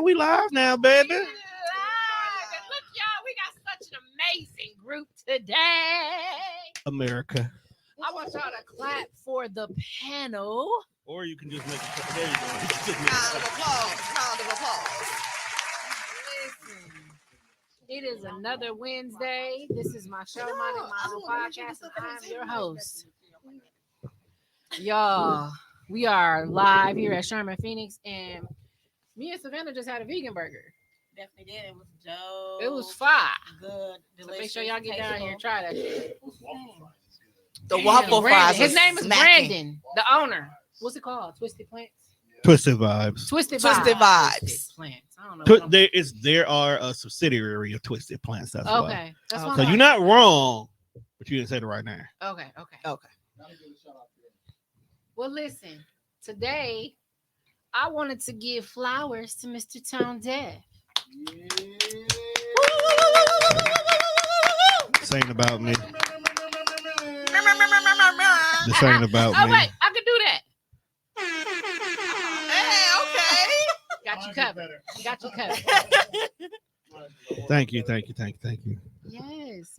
We live now, baby. Look, y'all, we got such an amazing group today. America. I want y'all to clap for the panel. Or you can just make it. There you go. Round of applause. Round of applause. Listen, it is another Wednesday. This is my show, my own podcast, and I'm your host. Y'all, we are live here at Sherman Phoenix, and me and Savannah just had a vegan burger. Definitely did. It was dope. It was fire. Good. So make sure y'all get down here and try that shit. The waffle fries. His name is Brandon, the owner. What's it called? Twisted Plants? Twisted Vibes. Twisted Vibes. Twisted Plants. I don't know. There are a subsidiary of Twisted Plants. That's why. Okay. That's So you're not wrong, but you didn't say it right now. Okay. Okay. Well, listen. Today, I wanted to give flowers to Mr. Tonedef. This ain't about me. This ain't about me. Oh, wait. I could do that. Hey, Got you covered. Got you covered. Thank you. Yes.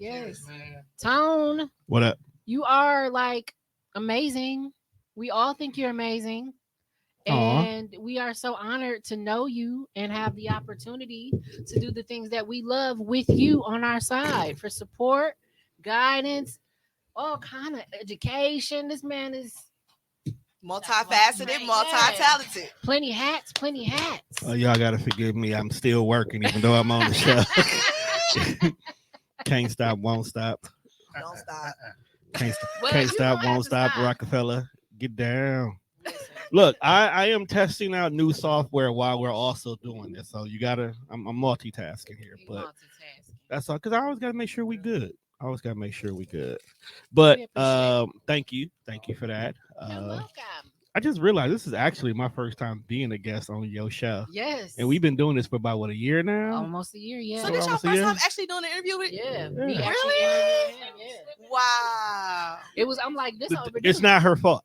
Tone, What up? you are like amazing. We all think you're amazing. And we are so honored to know you and have the opportunity to do the things that we love with you on our side for support, guidance, all kind of education. This man is multifaceted, multi-talented. Plenty hats. Oh, y'all gotta forgive me. I'm still working, even though I'm on the show. Can't stop, won't stop. Don't stop. Can't stop, won't stop. Rockefeller, get down. Look, I am testing out new software while we're also doing this. So you gotta, I'm multitasking here, but that's all because I always gotta make sure we good. But thank you for that. You're welcome. I just realized this is actually my first time being a guest on your show. Yes. And we've been doing this for about a year now? Almost a year, yeah. So this your first time actually doing an interview with? Yeah. Really? Wow. It was. I'm like this. It's not her fault.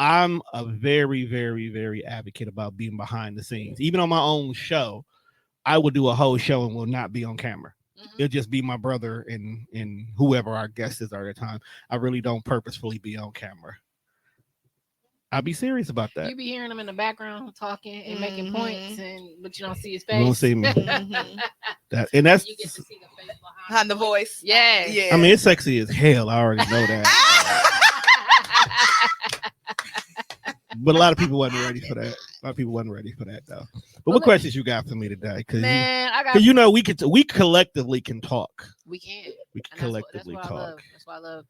I'm a very, very, very advocate about being behind the scenes. Even on my own show, I will do a whole show and will not be on camera. Mm-hmm. It'll just be my brother and whoever our guest is at the time. I really don't purposefully be on camera. I'll be serious about that. You be hearing him in the background talking and making points, but you don't see his face. You don't see me. That's you get to see the face behind the voice. Yeah. I mean, it's sexy as hell. I already know that. But a lot of people wasn't ready for that. Though. But what questions you got for me today? Because we collectively can talk. We can. We can collectively talk. That's why I love.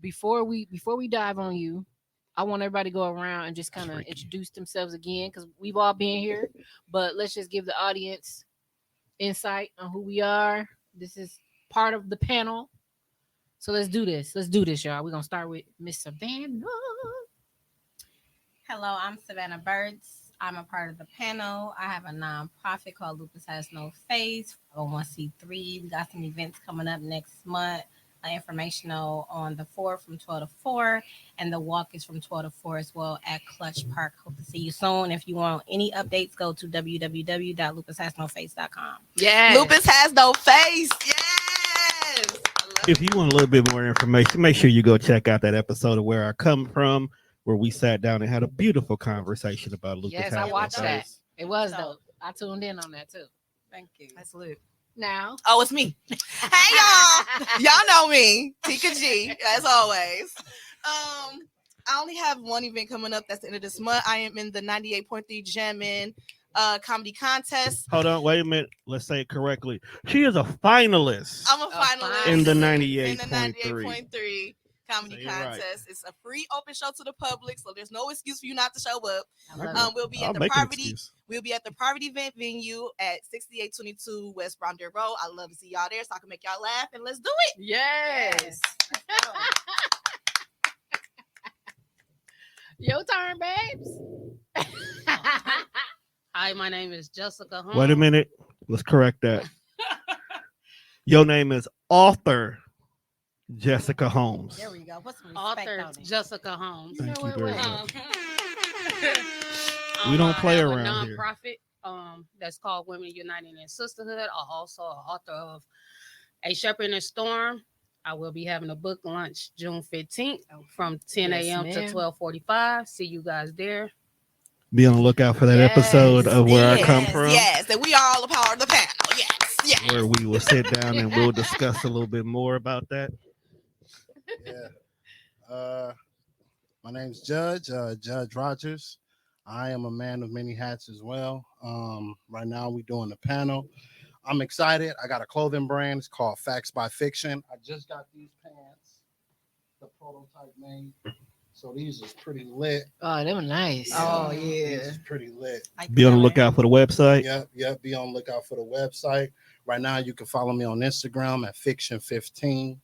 Before we dive on you, I want everybody to go around and just kind of introduce themselves again because we've all been here. But let's just give the audience insight on who we are. This is part of the panel. So let's do this, y'all. We're gonna start with Miss Savannah. Hello, I'm Savannah Birds. I'm a part of the panel. I have a nonprofit called Lupus Has No Face, 501c3. We got some events coming up next month. Informational on the 4th from 12 to 4, and the walk is from 12 to 4 as well at Clutch Park. Hope to see you soon. If you want any updates, go to www.lupushasnoface.com. Yeah, Lupus Has No Face. Yes. If you want a little bit more information, make sure you go check out that episode of Where I Come From, where we sat down and had a beautiful conversation about lupus. Yes, I watched that. It was dope. I tuned in on that too. Thank you. That's lit. Now, it's me. Hey y'all, y'all know me, Tika G, as always. I only have one event coming up. That's the end of this month. I am in the 98.3 Jammin' comedy contest. Hold on, wait a minute. Let's say it correctly. She is a finalist. I'm a finalist in the 98.3 comedy contest. Right. It's a free open show to the public, so there's no excuse for you not to show up. We'll be at the Poverty event venue at 6822 West Browndale Road. I love to see y'all there, so I can make y'all laugh, and let's do it. Yes. Your turn, babes. Hi, my name is Jessica Holmes. Wait a minute. Let's correct that. Your name is author Jessica Holmes. There we go. What's some author Jessica Holmes? Thank you very much. We don't play around here. Nonprofit that's called Women Uniting in Sisterhood. I'm also an author of A Shepherd in a Storm. I will be having a book launch June 15th from 10 a.m. to 12:45. See you guys there. Be on the lookout for that episode of Where I Come From. Yes, and we are all a part of the panel. Yes. Where we will sit down and we'll discuss a little bit more about that. Yeah. My name's Judge Rogers. I am a man of many hats as well. Right now we're doing the panel. I'm excited. I got a clothing brand. It's called Facts by Fiction. I just got these pants, the prototype made. So these is pretty lit. Oh, they were nice. Oh, yeah. These is pretty lit. Be on the lookout for the website. Yep. Be on the lookout for the website. Right now you can follow me on Instagram at Fiction15.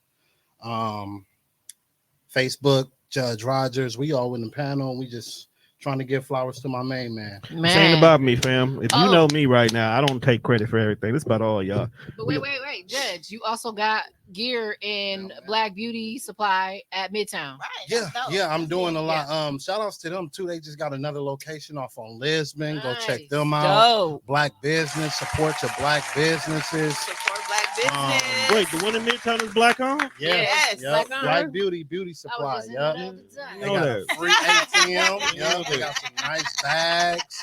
Facebook, Judge Rogers. We all in the panel. We just trying to give flowers to my main man. This ain't about me, fam. If you know me right now, I don't take credit for everything. It's about all y'all. But wait, Judge. You also got gear in Black Beauty Supply at Midtown. Right. Yeah. I'm doing a lot. Shout outs to them too. They just got another location off on Lisbon. Go check them out. Dope. Black business. Support your black businesses. Support black business. Wait, the one in Midtown is black on? Yes. Black beauty supply. Yep. They got a free ATM. Yep. They got some nice bags.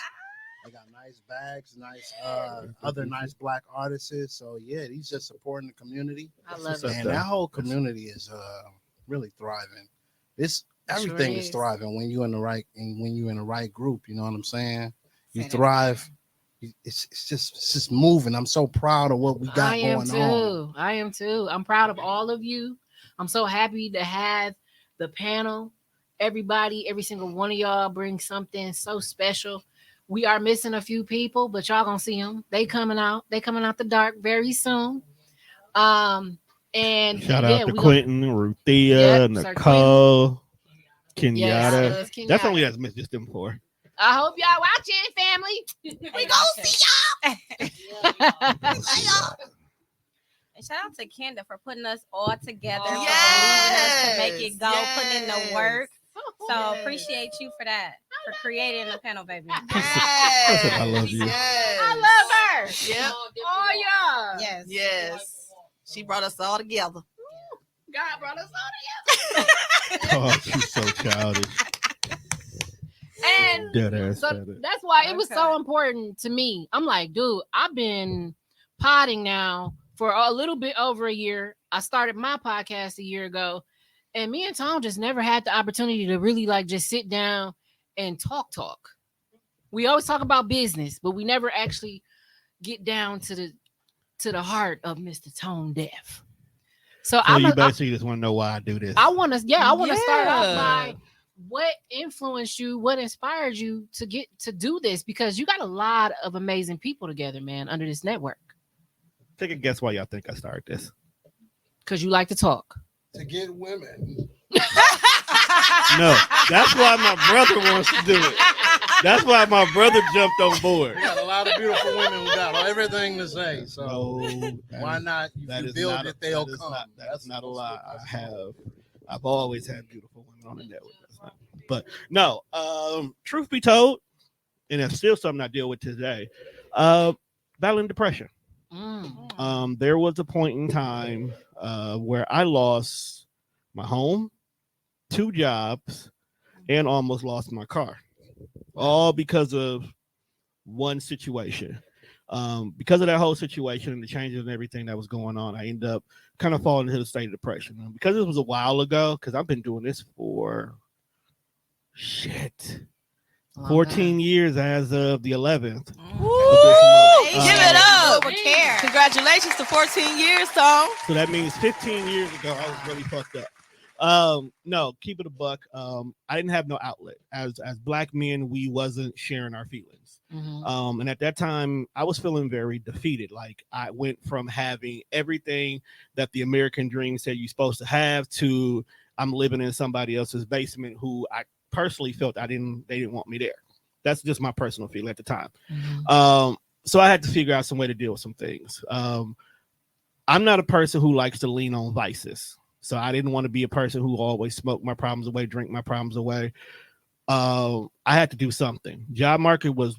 Nice other nice black artists. So yeah, he's just supporting the community. I love it. And that whole community is really thriving. Everything is thriving when you're in the right group. You know what I'm saying? You thrive. It's just moving. I'm so proud of what we got going on. I am too. I'm proud of all of you. I'm so happy to have the panel. Everybody, every single one of y'all brings something so special. We are missing a few people, but y'all gonna see them. They coming out the dark very soon. And shout out to Quentin, Ruthia, Nicole, Kenyatta. That's only as missed just them four. I hope y'all watching, family. We gonna see y'all. And shout out to Kenda for putting us all together. Yes. To make it go, putting in the work. So appreciate you for that, for creating the panel, baby. Yes. I love you. Yes. I love her. Yep. Oh yeah. Yes. She brought us all together. God brought us all together. Oh, she's so childish. And so that's why it was so important to me. I'm like, dude, I've been podding now for a little bit over a year. I started my podcast a year ago. And me and Tom just never had the opportunity to really just sit down and talk. We always talk about business, but we never actually get down to the heart of Mr. Tonedef. So you basically just want to know why I do this. I want to start off by what influenced you, what inspired you to get to do this, because you got a lot of amazing people together, man, under this network. Take a guess why y'all think I started this. Because you like to talk. To get women. No, that's why my brother wants to do it. That's why my brother jumped on board. We got a lot of beautiful women who got everything to say. So why not? If you build it, they'll come. That's not a lie. I've always had beautiful women on the network. But no, truth be told, and it's still something I deal with today, battling depression. There was a point in time where I lost my home, 2 jobs, and almost lost my car, all because of one situation. Because of that whole situation and the changes and everything that was going on, I ended up kind of falling into the state of depression. And because it was a while ago, because I've been doing this for 14 years as of the 11th. Give it up. Congratulations to 14 years, Tom. So that means 15 years ago, I was really fucked up. No, keep it a buck. I didn't have no outlet. As Black men, we wasn't sharing our feelings. And at that time, I was feeling very defeated. Like, I went from having everything that the American dream said you're supposed to have to I'm living in somebody else's basement who I personally felt they didn't want me there. That's just my personal feeling at the time. So I had to figure out some way to deal with some things. I'm not a person who likes to lean on vices. So I didn't want to be a person who always smoked my problems away, drink my problems away. I had to do something. Job market was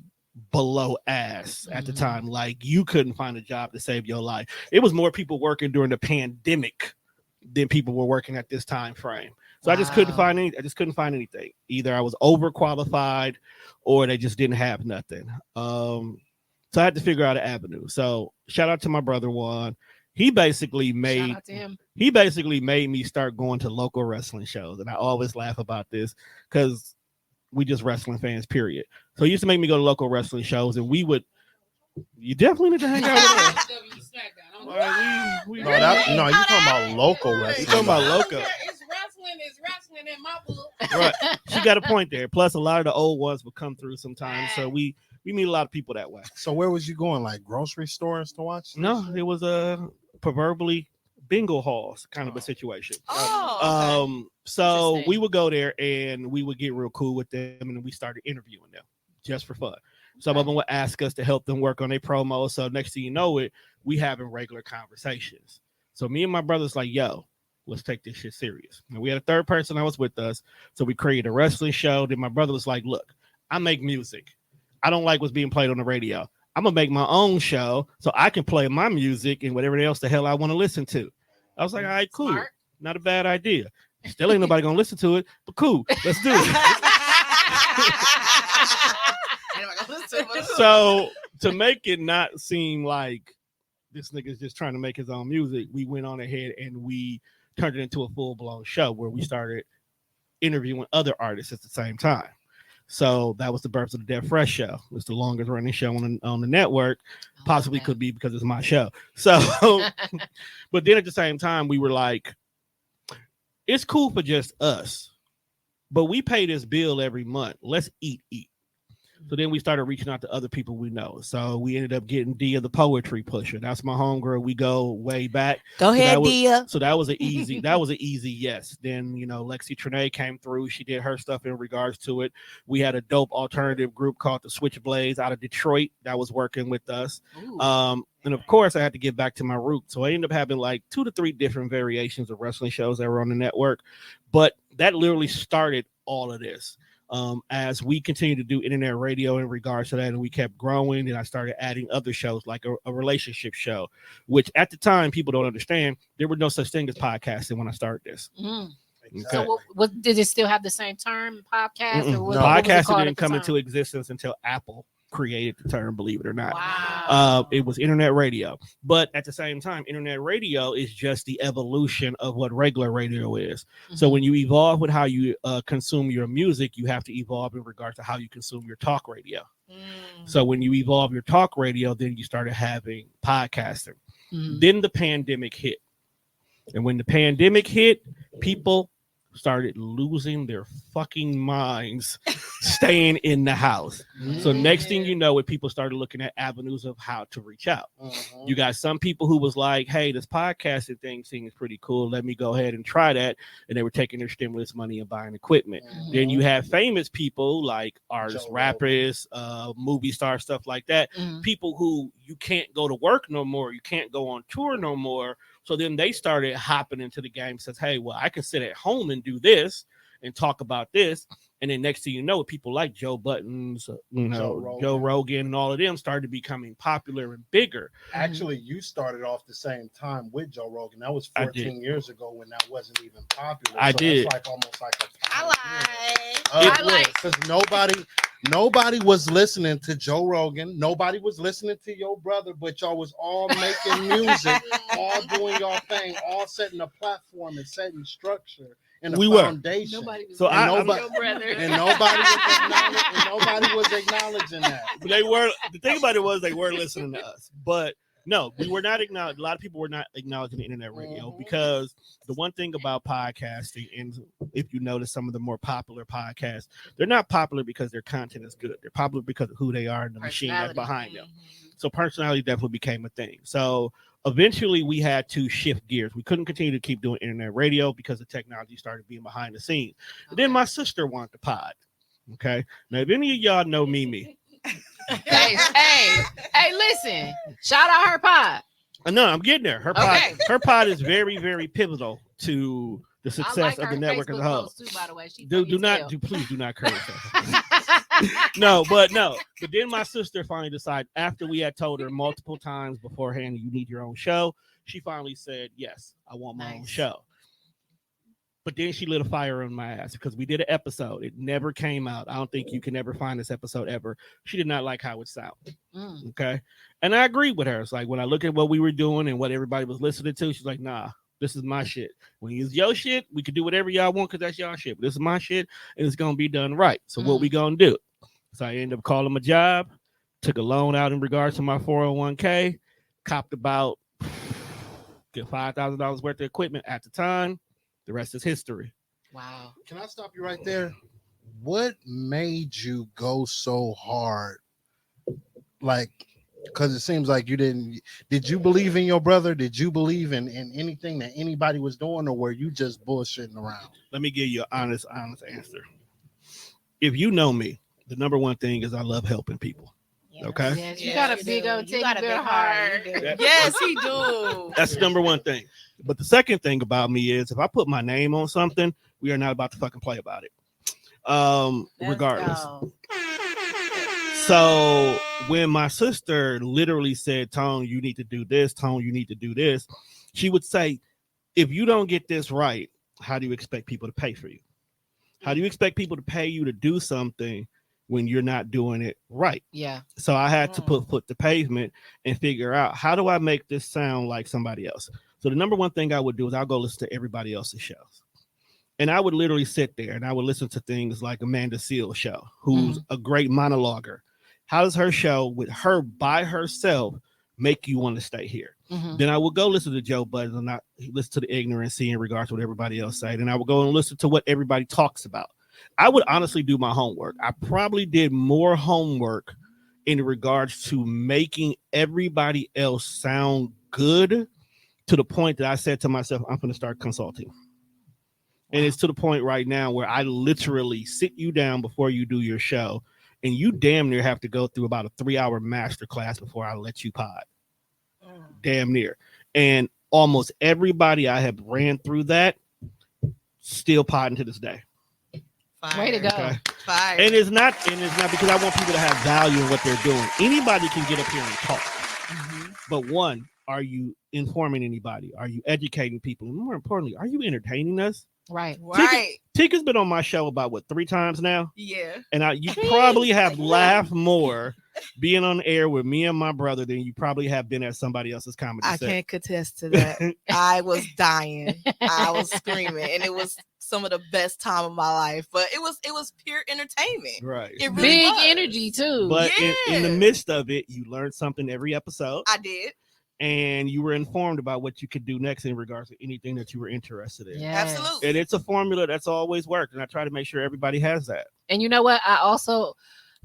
below ass at the time. Like you couldn't find a job to save your life. It was more people working during the pandemic than people were working at this time frame. So I just couldn't find anything. Either I was overqualified or they just didn't have nothing. So I had to figure out an avenue. So shout out to my brother Juan. He basically made me start going to local wrestling shows. And I always laugh about this because we just wrestling fans, period. So he used to make me go to local wrestling shows, and we would. You definitely need to hang out with us. You talking about local wrestling. You talking about local. It's wrestling in my book. Right. She got a point there. Plus, a lot of the old ones would come through sometimes. So we meet a lot of people that way. So where was you going? Like grocery stores to watch? No, it was proverbially bingo halls kind of a situation. So we would go there and we would get real cool with them, and we started interviewing them just for fun. Some of them would ask us to help them work on their promos. So next thing you know it, we having regular conversations. So me and my brother's like, yo, let's take this shit serious. And we had a third person that was with us. So we created a wrestling show. Then my brother was like, look, I make music. I don't like what's being played on the radio. I'm going to make my own show so I can play my music and whatever else the hell I want to listen to. I was like, all right, cool. Smart. Not a bad idea. Still ain't nobody going to listen to it, but cool. Let's do it. So to make it not seem like this nigga's just trying to make his own music, we went on ahead and we turned it into a full-blown show where we started interviewing other artists at the same time. So that was the birth of the Deaf Fresh show. It's the longest running show on the network. Possibly could be because it's my show. So, but then at the same time, we were like, it's cool for just us, but we pay this bill every month. Let's eat. So then we started reaching out to other people we know. So we ended up getting Dia the Poetry Pusher. That's my homegirl. We go way back. Go ahead, Dia. So that was an easy yes. Then, Lexi Trinae came through. She did her stuff in regards to it. We had a dope alternative group called the Switchblades out of Detroit that was working with us. And of course, I had to get back to my roots. So I ended up having like 2 to 3 different variations of wrestling shows that were on the network. But that literally started all of this. As we continued to do internet radio in regards to that, and we kept growing, and I started adding other shows like a relationship show, which at the time people don't understand. There was no such thing as podcasting when I started this. Okay. So did it still have the same term, podcast? Or podcasting didn't come into existence until Apple created the term, believe it or not. Wow. It was internet radio, but at the same time, internet radio is just the evolution of what regular radio is. So when you evolve with how you consume your music, you have to evolve in regards to how you consume your talk radio. So when you evolve your talk radio, then you started having podcasting. Then the pandemic hit, and when the pandemic hit, people started losing their fucking minds staying in the house. So next thing you know, people started looking at avenues of how to reach out. You got some people who was like, hey, this podcasting thing seems pretty cool. Let me go ahead and try that. And they were taking their stimulus money and buying equipment. Then you have famous people like artists, rappers, movie stars, stuff like that. People who you can't go to work no more. You can't go on tour no more. So then they started hopping into the game, says, hey, well, I can sit at home and do this and talk about this. And then next thing you know, people like Joe Buttons, Joe Rogan and all of them started becoming popular and bigger. Actually, you started off the same time with Joe Rogan. That was 14 years ago when that wasn't even popular. I did. That's like almost like I like. Because nobody was listening to Joe Rogan. Nobody was listening to your brother, but y'all was all making music, all doing your thing, all setting a platform and setting structure and a foundation. Nobody was nobody was acknowledging that. But they were. The thing about it was they were listening to us, but no, we were not acknowledged. A lot of people were not acknowledging the internet radio because the one thing about podcasting, and if you notice some of the more popular podcasts, they're not popular because their content is good. They're popular because of who they are and the machine that's behind them. So personality definitely became a thing. So eventually we had to shift gears. We couldn't continue to keep doing internet radio because the technology started being behind the scenes. And then my sister wanted to pod. Okay. Now, if any of y'all know Mimi. Hey, listen. Shout out her pod. No, I'm getting there. Her pod is very, very pivotal to the success of the network as a whole. Too, by the way. Please do not curse her. No. But then my sister finally decided, after we had told her multiple times beforehand, you need your own show. She finally said, yes, I want my own show. But then she lit a fire on my ass because we did an episode. It never came out. I don't think you can ever find this episode ever. She did not like how it sounded. Okay. And I agreed with her. It's like, when I look at what we were doing and what everybody was listening to, she's like, nah, this is my shit. When it's your shit, we can do whatever y'all want because that's y'all shit. But this is my shit and it's going to be done right. So what we going to do? So I ended up calling my job, took a loan out in regards to my 401k, copped about $5,000 worth of equipment at the time. The rest is history. Wow. Can I stop you right there? What made you go so hard? Like, because it seems like you didn't. Did you believe in your brother? Did you believe in anything that anybody was doing, or were you just bullshitting around? Let me give you an honest answer. If you know me, the number one thing is I love helping people. Okay. Yes, you got a big old teddy bear heart. Yes, he do. That's the number one thing. But the second thing about me is, if I put my name on something, we are not about to fucking play about it. Regardless. So when my sister literally said, Tone, you need to do this, Tone, you need to do this, she would say, if you don't get this right, how do you expect people to pay for you? How do you expect people to pay you to do something when you're not doing it right? Yeah. So I had to put foot to pavement and figure out, how do I make this sound like somebody else? So the number one thing I would do is I'll go listen to everybody else's shows. And I would literally sit there and I would listen to things like Amanda Seale's show, who's a great monologuer. How does her show with her by herself make you want to stay here? Then I would go listen to Joe Budden and not listen to the ignorancy in regards to what everybody else said. And I would go and listen to what everybody talks about. I would honestly do my homework. I probably did more homework in regards to making everybody else sound good, to the point that I said to myself, I'm going to start consulting. And it's to the point right now where I literally sit you down before you do your show, and you damn near have to go through about a 3-hour master class before I let you pod. Damn near. And almost everybody I have ran through that still podding to this day. Fire. Way to go. Okay? Fire. And it's not because I want people to have value in what they're doing. Anybody can get up here and talk. But one, are you informing anybody? Are you educating people? And more importantly, are you entertaining us? Right. Tika's been on my show about 3 times now. Yeah. And you probably have laughed more being on air with me and my brother than you probably have been at somebody else's comedy set. I can't contest to that. I was dying. I was screaming, and it was some of the best time of my life. But it was pure entertainment. Right. It really Big was. energy too. But in the midst of it, you learned something every episode. I did. And you were informed about what you could do next in regards to anything that you were interested in. Yes. Absolutely. And it's a formula that's always worked. And I try to make sure everybody has that. And you know what? I also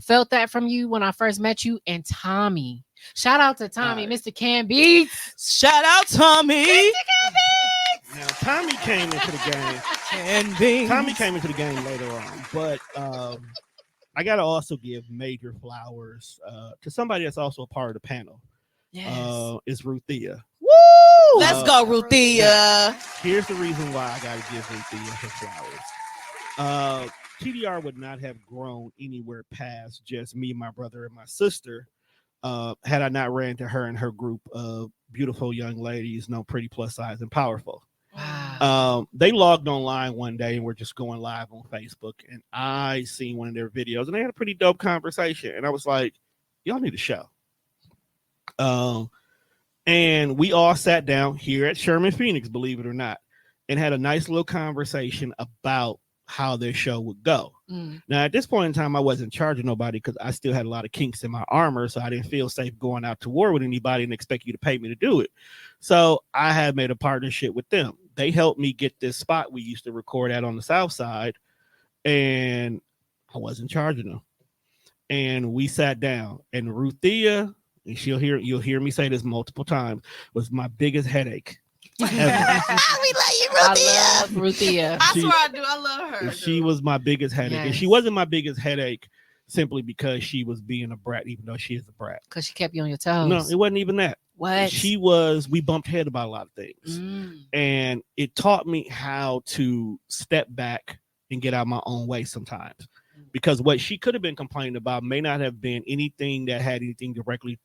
felt that from you when I first met you and Tommy. Shout out to Tommy, Mr. Can Beats. Shout out Tommy. Now, Tommy came into the game. Tommy came into the game later on. But I got to also give major flowers to somebody that's also a part of the panel. Yes. Is Ruthia. Woo! Let's go, Ruthia. Here's the reason why I got to give Ruthia her flowers. TDR would not have grown anywhere past just me, my brother, and my sister had I not ran into her and her group of beautiful young ladies, pretty, plus size, and powerful. Wow. They logged online one day and were just going live on Facebook, and I seen one of their videos, and they had a pretty dope conversation, and I was like, y'all need a show. And we all sat down here at Sherman Phoenix, believe it or not, and had a nice little conversation about how their show would go. Now, at this point in time, I wasn't charging nobody because I still had a lot of kinks in my armor, so I didn't feel safe going out to war with anybody and expect you to pay me to do it. So I had made a partnership with them. They helped me get this spot we used to record at on the South Side, and I wasn't charging them. And we sat down, and Ruthia, and you'll hear me say this multiple times, was my biggest headache ever. We love you, Ruthia. I love Ruthia. I swear I do. I love her. She was my biggest headache. Yes. And she wasn't my biggest headache simply because she was being a brat, even though she is a brat. Because she kept you on your toes. No, it wasn't even that. What? We bumped head about a lot of things. And it taught me how to step back and get out of my own way sometimes. because what she could have been complaining about may not have been anything that had anything directly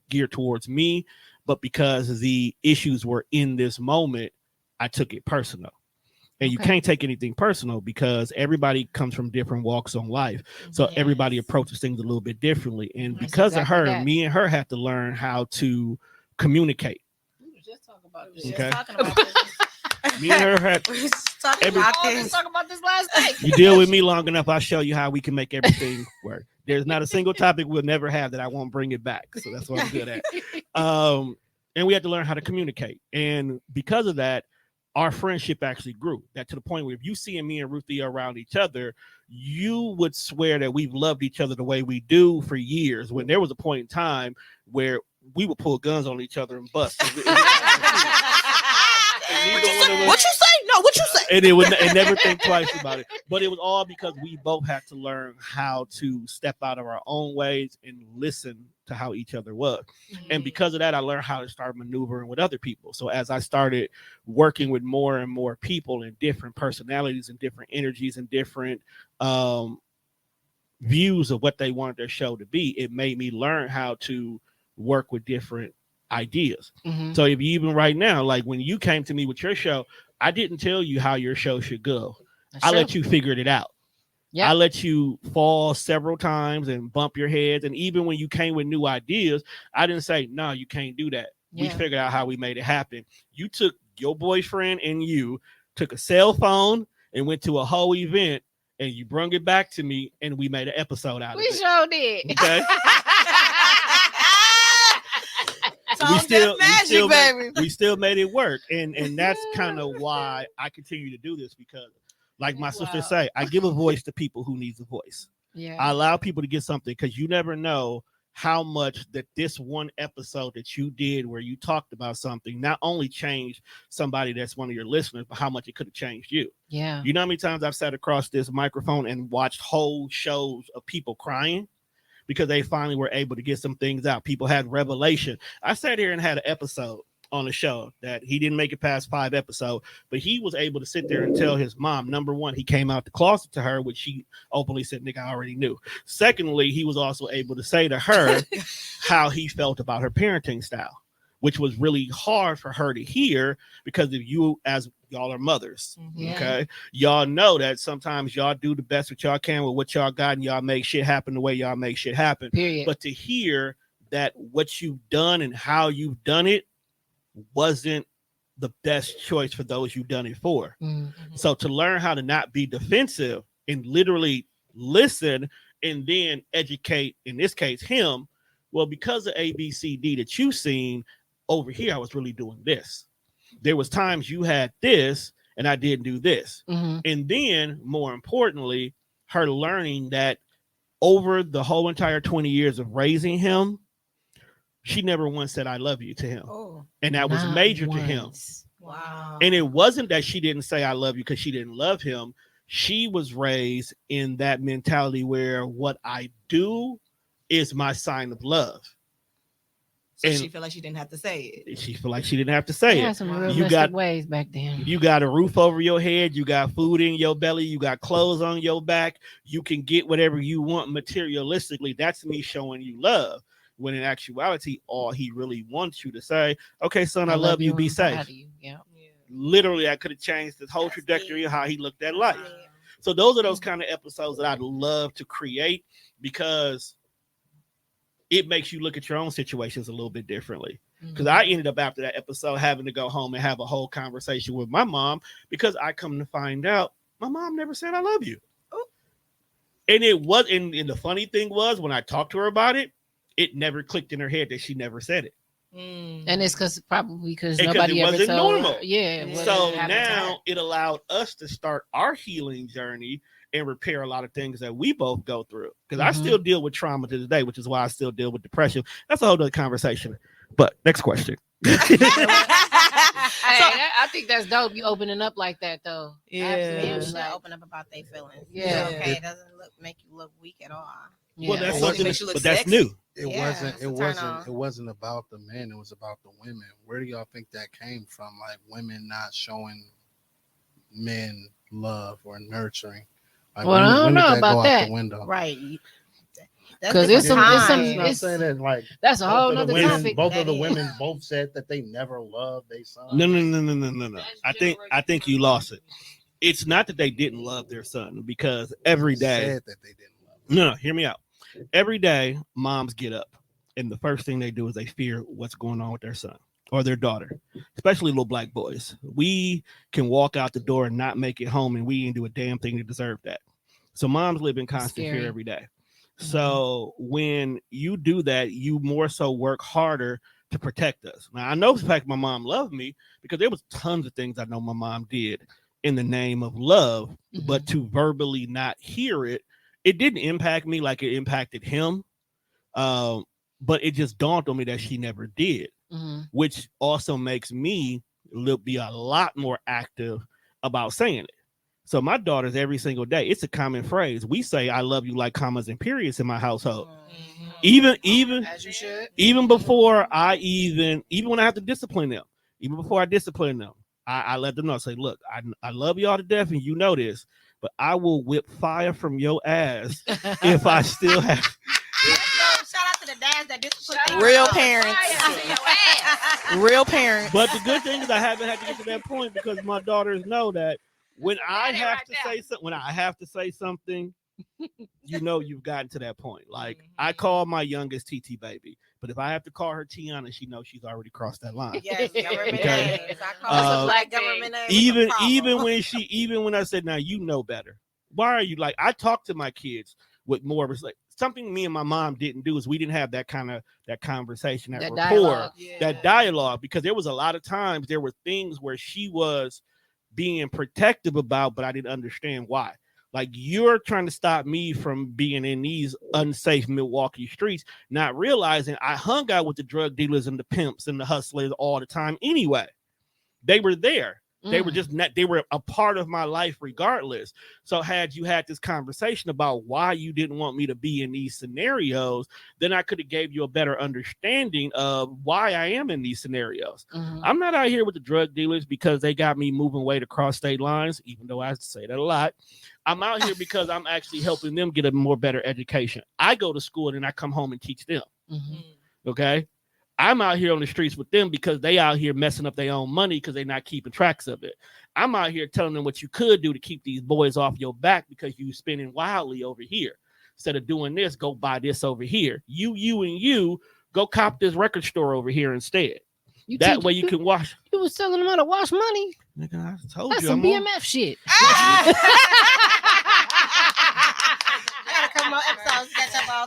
geared towards me, but because the issues were in this moment, I took it personal. And you can't take anything personal because everybody comes from different walks on life. So everybody approaches things a little bit differently. And because of her, me and her had to learn how to communicate. We were just talking about this. Okay. Talking about this. Me and her had talking about this last night. You deal with me long enough, I'll show you how we can make everything work. There's not a single topic we'll never have that I won't bring it back. So that's what I'm good at. And we had to learn how to communicate. And because of that, our friendship actually grew. That to the point where if you see me and Ruthie around each other, you would swear that we've loved each other the way we do for years. When there was a point in time where we would pull guns on each other and bust. What you say? No, what you say? And never think twice about it. But it was all because we both had to learn how to step out of our own ways and listen to how each other was. And because of that, I learned how to start maneuvering with other people. So as I started working with more and more people and different personalities and different energies and different views of what they wanted their show to be, it made me learn how to work with different ideas. So if you even right now, like when you came to me with your show, I didn't tell you how your show should go. I let you figure it out. Yep. I let you fall several times and bump your heads. And even when you came with new ideas, I didn't say, no, you can't do that. We figured out how we made it happen. You took your boyfriend and you took a cell phone and went to a whole event and you brung it back to me and we made an episode out of it. We sure did. Okay. we still made it work. And that's kind of why I continue to do this, because like my sister say, I give a voice to people who needs a voice. Yeah. I allow people to get something because you never know how much that this one episode that you did where you talked about something not only changed somebody that's one of your listeners, but how much it could have changed you. Yeah. You know how many times I've sat across this microphone and watched whole shows of people crying because they finally were able to get some things out. People had revelation. I sat here and had an episode on the show that he didn't make it past 5 episodes, but he was able to sit there and tell his mom, number one, he came out the closet to her, which she openly said, nigga, I already knew. Secondly, he was also able to say to her how he felt about her parenting style, which was really hard for her to hear because if you, as y'all are mothers, okay, y'all know that sometimes y'all do the best that y'all can with what y'all got and y'all make shit happen the way y'all make shit happen. Period. But to hear that what you've done and how you've done it wasn't the best choice for those you've done it for. So to learn how to not be defensive and literally listen and then educate, in this case, him, well, because of ABCD that you've seen over here, I was really doing this. There was times you had this and I didn't do this. And then more importantly, her learning that over the whole entire 20 years of raising him, she never once said, I love you to him. And that was major to him. Wow. And it wasn't that she didn't say, I love you because she didn't love him. She was raised in that mentality where what I do is my sign of love. So she felt like she didn't have to say it. She felt like she didn't have to say it. Some realistic ways back then. You got a roof over your head. You got food in your belly. You got clothes on your back. You can get whatever you want materialistically. That's me showing you love. When in actuality, all he really wants you to say, okay, son, I love you, be safe. Yeah. Literally, I could have changed the whole trajectory of how he looked at life. So those are those kind of episodes that I'd love to create because it makes you look at your own situations a little bit differently. Because I ended up after that episode having to go home and have a whole conversation with my mom because I come to find out my mom never said I love you. And it was, and the funny thing was when I talked to her about it, it never clicked in her head that she never said it. And it's probably because nobody ever told normal. Her. Yeah. So now it allowed us to start our healing journey and repair a lot of things that we both go through. Because I still deal with trauma to this day, which is why I still deal with depression. That's a whole other conversation. But next question. I think that's dope. You opening up like that, though. Yeah. People should open up about their feelings. Yeah. Okay. It doesn't make you look weak at all. Yeah. Well, that's something, but that's new. It wasn't about the men. It was about the women. Where do y'all think that came from? Like women not showing men love or nurturing. Like, Well, I don't know did about go that. out the window? Right. Because it's some, I'm saying that like that's a whole both of the nother women, topic. both of the women both said that they never loved their son. No. I think you lost it. It's not that they didn't love their son, because every day said that they didn't love him. No, hear me out. Every day moms get up and the first thing they do is they fear what's going on with their son or their daughter, especially little black boys. We can walk out the door and not make it home, and we didn't do a damn thing to deserve that. So moms live in constant fear every day. So when you do that, you more so work harder to protect us. Now, I know the fact my mom loved me because there was tons of things I know my mom did in the name of love, but to verbally not hear it, it didn't impact me like it impacted him. But it just dawned on me that she never did, which also makes me be a lot more active about saying it. So my daughters, every single day, it's a common phrase. We say "I love you" like commas and periods in my household. Even As you should. Even before even when I have to discipline them, even before I discipline them, I let them know. I say, look, I love y'all to death, and you know this, but I will whip fire from your ass if I still have. Shout out to the dads that discipline. Real parents. Real parents. But the good thing is I haven't had to get to that point because my daughters know that when I have to say something, you know you've gotten to that point. Like I call my youngest TT baby, but if I have to call her Tiana, she knows she's already crossed that line. Yes, government Okay. names. I call it black government names. Even when I said, now you know better. Why are you like? I talk to my kids with more respect. Something me and my mom didn't do is we didn't have that conversation, that rapport, that dialogue, because there was a lot of times there were things where she was being protective about, but I didn't understand why. Like, you're trying to stop me from being in these unsafe Milwaukee streets, not realizing I hung out with the drug dealers and the pimps and the hustlers all the time anyway. They were there. They were just not, they were a part of my life regardless. So had you had this conversation about why you didn't want me to be in these scenarios, then I could have gave you a better understanding of why I am in these scenarios. I'm not out here with the drug dealers because they got me moving weight across state lines, even though I say that a lot. I'm out here because I'm actually helping them get a more better education. I go to school and then I come home and teach them. Okay. I'm out here on the streets with them because they out here messing up their own money because they're not keeping tracks of it. I'm out here telling them what you could do to keep these boys off your back because you spending wildly over here. Instead of doing this, go buy this over here. You go cop this record store over here instead. That way you can wash. You was telling them how to wash money. Nigga, I told That's you. some BMF shit.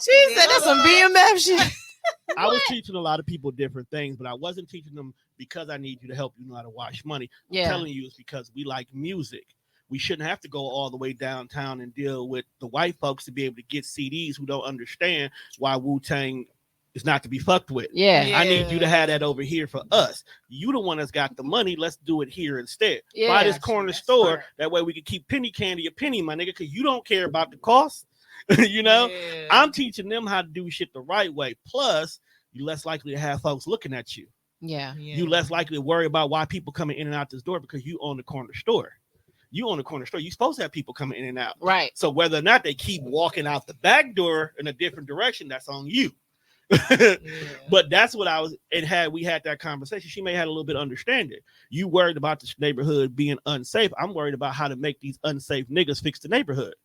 She said that's some BMF shit. I was teaching a lot of people different things, but I wasn't teaching them because I need you to help you know how to wash money. I'm telling you it's because we like music. We shouldn't have to go all the way downtown and deal with the white folks to be able to get CDs who don't understand why Wu-Tang is not to be fucked with. I need you to have that over here for us. You the one that's got the money. Let's do it here instead. Buy this corner store. Smart. That way we can keep penny candy a penny, my nigga, because you don't care about the cost. You know, I'm teaching them how to do shit the right way. Plus, you're less likely to have folks looking at you. You less likely to worry about why people coming in and out this door because you own the corner store. You own the corner store. You're supposed to have people coming in and out. Right. So whether or not they keep walking out the back door in a different direction, that's on you. But that's what I was. We had that conversation. She may have had a little bit of understanding. You worried about this neighborhood being unsafe. I'm worried about how to make these unsafe niggas fix the neighborhood.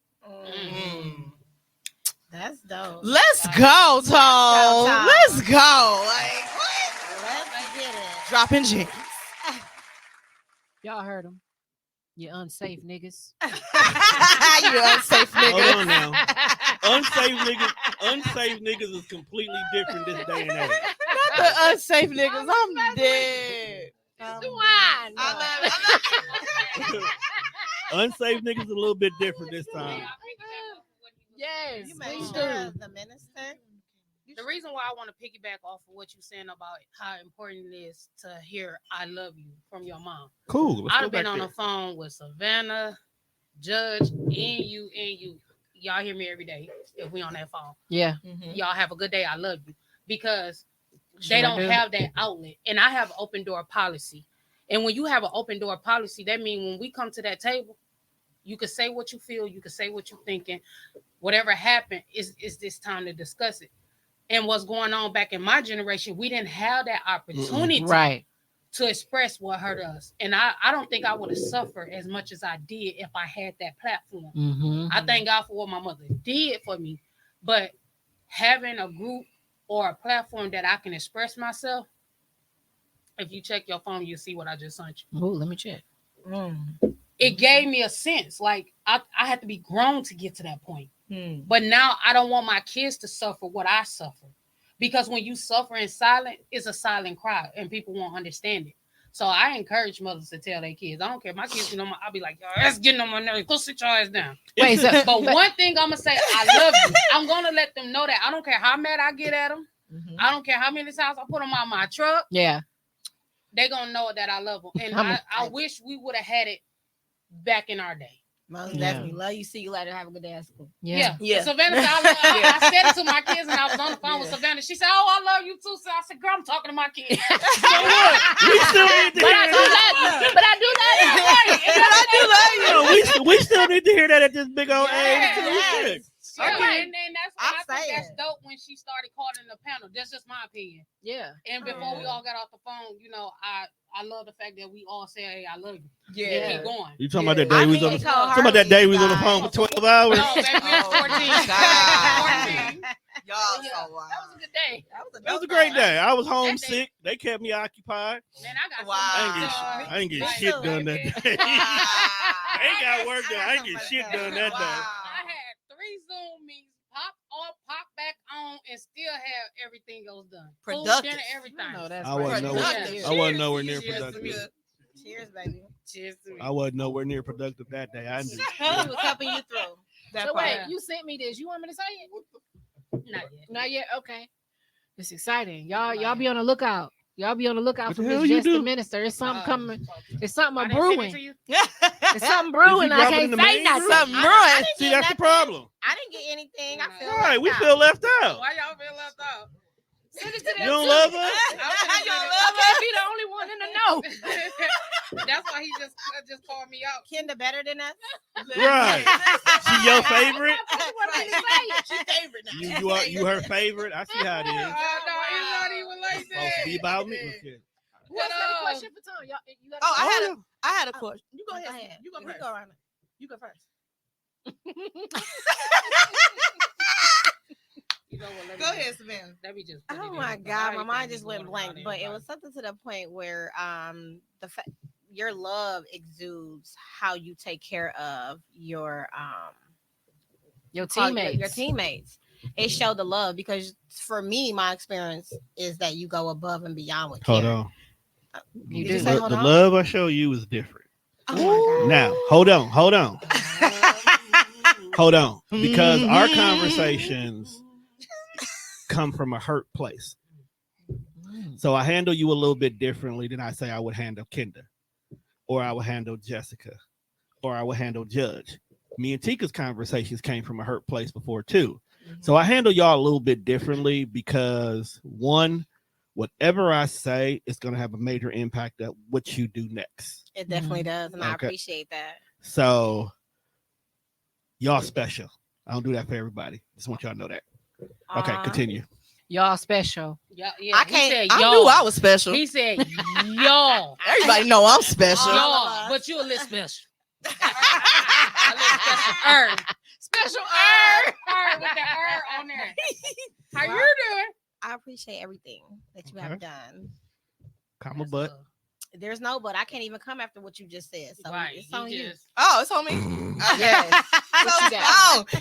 That's dope. Let's go, Tom. Let's go. Like, what? Let's get it. Dropping gems. Y'all heard him. You unsafe niggas. You unsafe niggas. Hold on now. Unsafe niggas is completely different this day and age. Not the unsafe niggas. I'm dead. Unsafe niggas is a little bit different this time. Yes, you made sure the minister. The reason why I want to piggyback off of what you're saying about how important it is to hear "I love you" from your mom. Cool. I've been on the phone with Savannah, Judge, and you. Y'all hear me every day if we on that phone. Y'all have a good day. I love you because they don't have that outlet, and I have an open door policy. And when you have an open door policy, that means when we come to that table, You can say what you feel. You can say what you're thinking. Whatever happened is this time to discuss it. And what's going on back in my generation, we didn't have that opportunity to express what hurt us. And I don't think I would have suffered as much as I did if I had that platform. Mm-hmm. I thank God for what my mother did for me. But having a group or a platform that I can express myself, if you check your phone, you'll see what I just sent you. Oh, let me check. It gave me a sense. Like I had to be grown to get to that point. But now I don't want my kids to suffer what I suffer. Because when you suffer in silence, it's a silent cry and people won't understand it. So I encourage mothers to tell their kids. I don't care. My kids, I'll be like, yo, that's getting on my nerves. Go sit your ass down. Wait, but one thing I'm going to say, I love you. I'm going to let them know that. I don't care how mad I get at them. Mm-hmm. I don't care how many times I put them on my truck. Yeah. They're going to know that I love them. And I wish we would have had it back in our day. Most definitely. Love you. See you later. Have a good day at school. Yeah. Savannah, I said it to my kids and I was on the phone with Savannah. She said, "Oh, I love you too." So I said, "Girl, I'm talking to my kids." So what? We still need to hear that. But I do that. We still need to hear that at this big old age. Yes. Yeah, and then that's why I think that's dope when she started calling the panel. That's just my opinion. Yeah. And before we all got off the phone, I love the fact that we all say, "Hey, I love you." Yeah. Keep going. You talking about that day we was on the phone? Talking about that day we was on the phone for 12 hours? No, baby, we was 14. 14. Y'all, that was a good day. That was a great day. I was homesick. They kept me occupied. Man, I got I ain't get shit done that day. I ain't got work done. I ain't get shit done that day. I had 3 Zoom meetings, pop off, pop back on, and still have everything else done. Productive. Food, dinner, everything. I wasn't nowhere near productive. Cheers, baby. Cheers to me. I wasn't nowhere near productive that day. I knew. He was helping you through. So wait, you sent me this. You want me to say it? Not yet. Not yet. Okay. It's exciting. Y'all be on the lookout. Y'all be on the lookout for this Just do? the Minister. It's something coming. It's something I brewing. It's something brewing. I can't say nothing. Something brewing. See, that's the problem. I didn't get anything. I feel all right. We feel left out. Why y'all feel left out? Send it to them. You don't love us? I can't be the only one in the know. That's why he just called me out. Kinda better than us. Right. She your favorite? She's favorite You now. you her favorite? I see how it is. No, it's not even like that. Supposed to be about me. Okay. Who else got a question for Tom? You got I had a question. You go ahead. You go first. You go first. Go ahead, Savannah. Let me just. Oh my God, my mind just went blank. But it was something to the point where your love exudes how you take care of your teammates. Your teammates. It showed the love because for me, my experience is that you go above and beyond with care. Hold on. You Did do. say The hold on? love I show you is different. Oh my God. Now, hold on. Hold on. Because our conversations come from a hurt place. So I handle you a little bit differently than I say I would handle Kenda, or I would handle Jessica, or I would handle Judge. Me and Tika's conversations came from a hurt place before too. So I handle y'all a little bit differently because one, whatever I say is going to have a major impact at what you do next. It definitely does, and I appreciate that. So y'all special. I don't do that for everybody. Just want y'all to know that. Okay, continue. Y'all special. Yeah, I can't. I knew I was special. He said, "Y'all." Everybody know I'm special. Y'all, but you a little special. Special with the on there. How you doing? I appreciate everything that you have done. Comma butt. There's no but. I can't even come after what you just said. So it's on you. Oh, it's on me. Yes.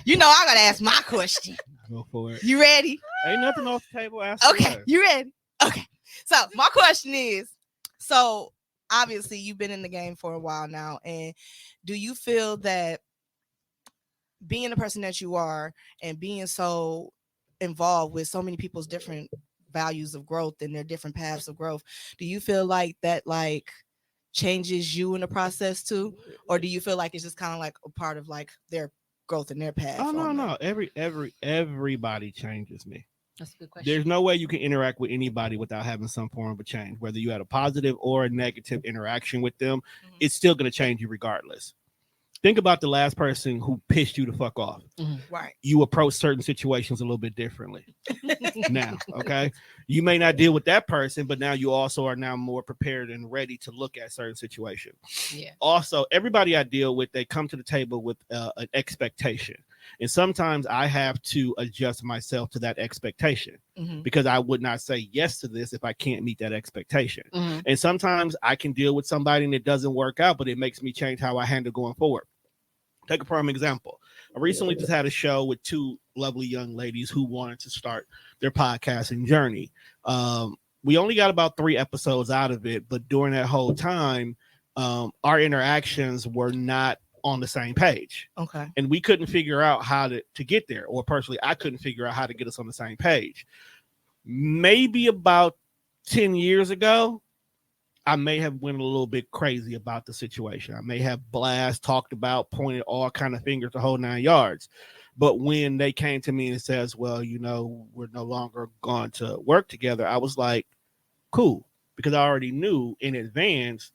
You know I gotta ask my question. Go for it. You ready? Ain't nothing off the table. Okay, you ready? Okay. So my question is, so obviously you've been in the game for a while now, and do you feel that being the person that you are and being so involved with so many people's different values of growth and their different paths of growth, do you feel like that changes you in the process too, or do you feel like it's just kind of like a part of like their growth and their path? Oh no. Everybody changes me. That's a good question. There's no way you can interact with anybody without having some form of a change. Whether you had a positive or a negative interaction with them, it's still going to change you regardless. Think about the last person who pissed you the fuck off. Right. You approach certain situations a little bit differently now. Okay. You may not deal with that person, but now you also are now more prepared and ready to look at certain situations. Yeah. Also, everybody I deal with, they come to the table with an expectation. And sometimes I have to adjust myself to that expectation because I would not say yes to this if I can't meet that expectation. And sometimes I can deal with somebody and it doesn't work out, but it makes me change how I handle going forward. Take a prime example. I recently just had a show with two lovely young ladies who wanted to start their podcasting journey. We only got about 3 episodes out of it, but during that whole time, our interactions were not on the same page. Okay. And we couldn't figure out how to get there, or personally, I couldn't figure out how to get us on the same page. Maybe about 10 years ago, I may have went a little bit crazy about the situation. I may have talked about, pointed all kind of fingers the whole 9 yards. But when they came to me and says, well, you know, we're no longer going to work together, I was like, cool, because I already knew in advance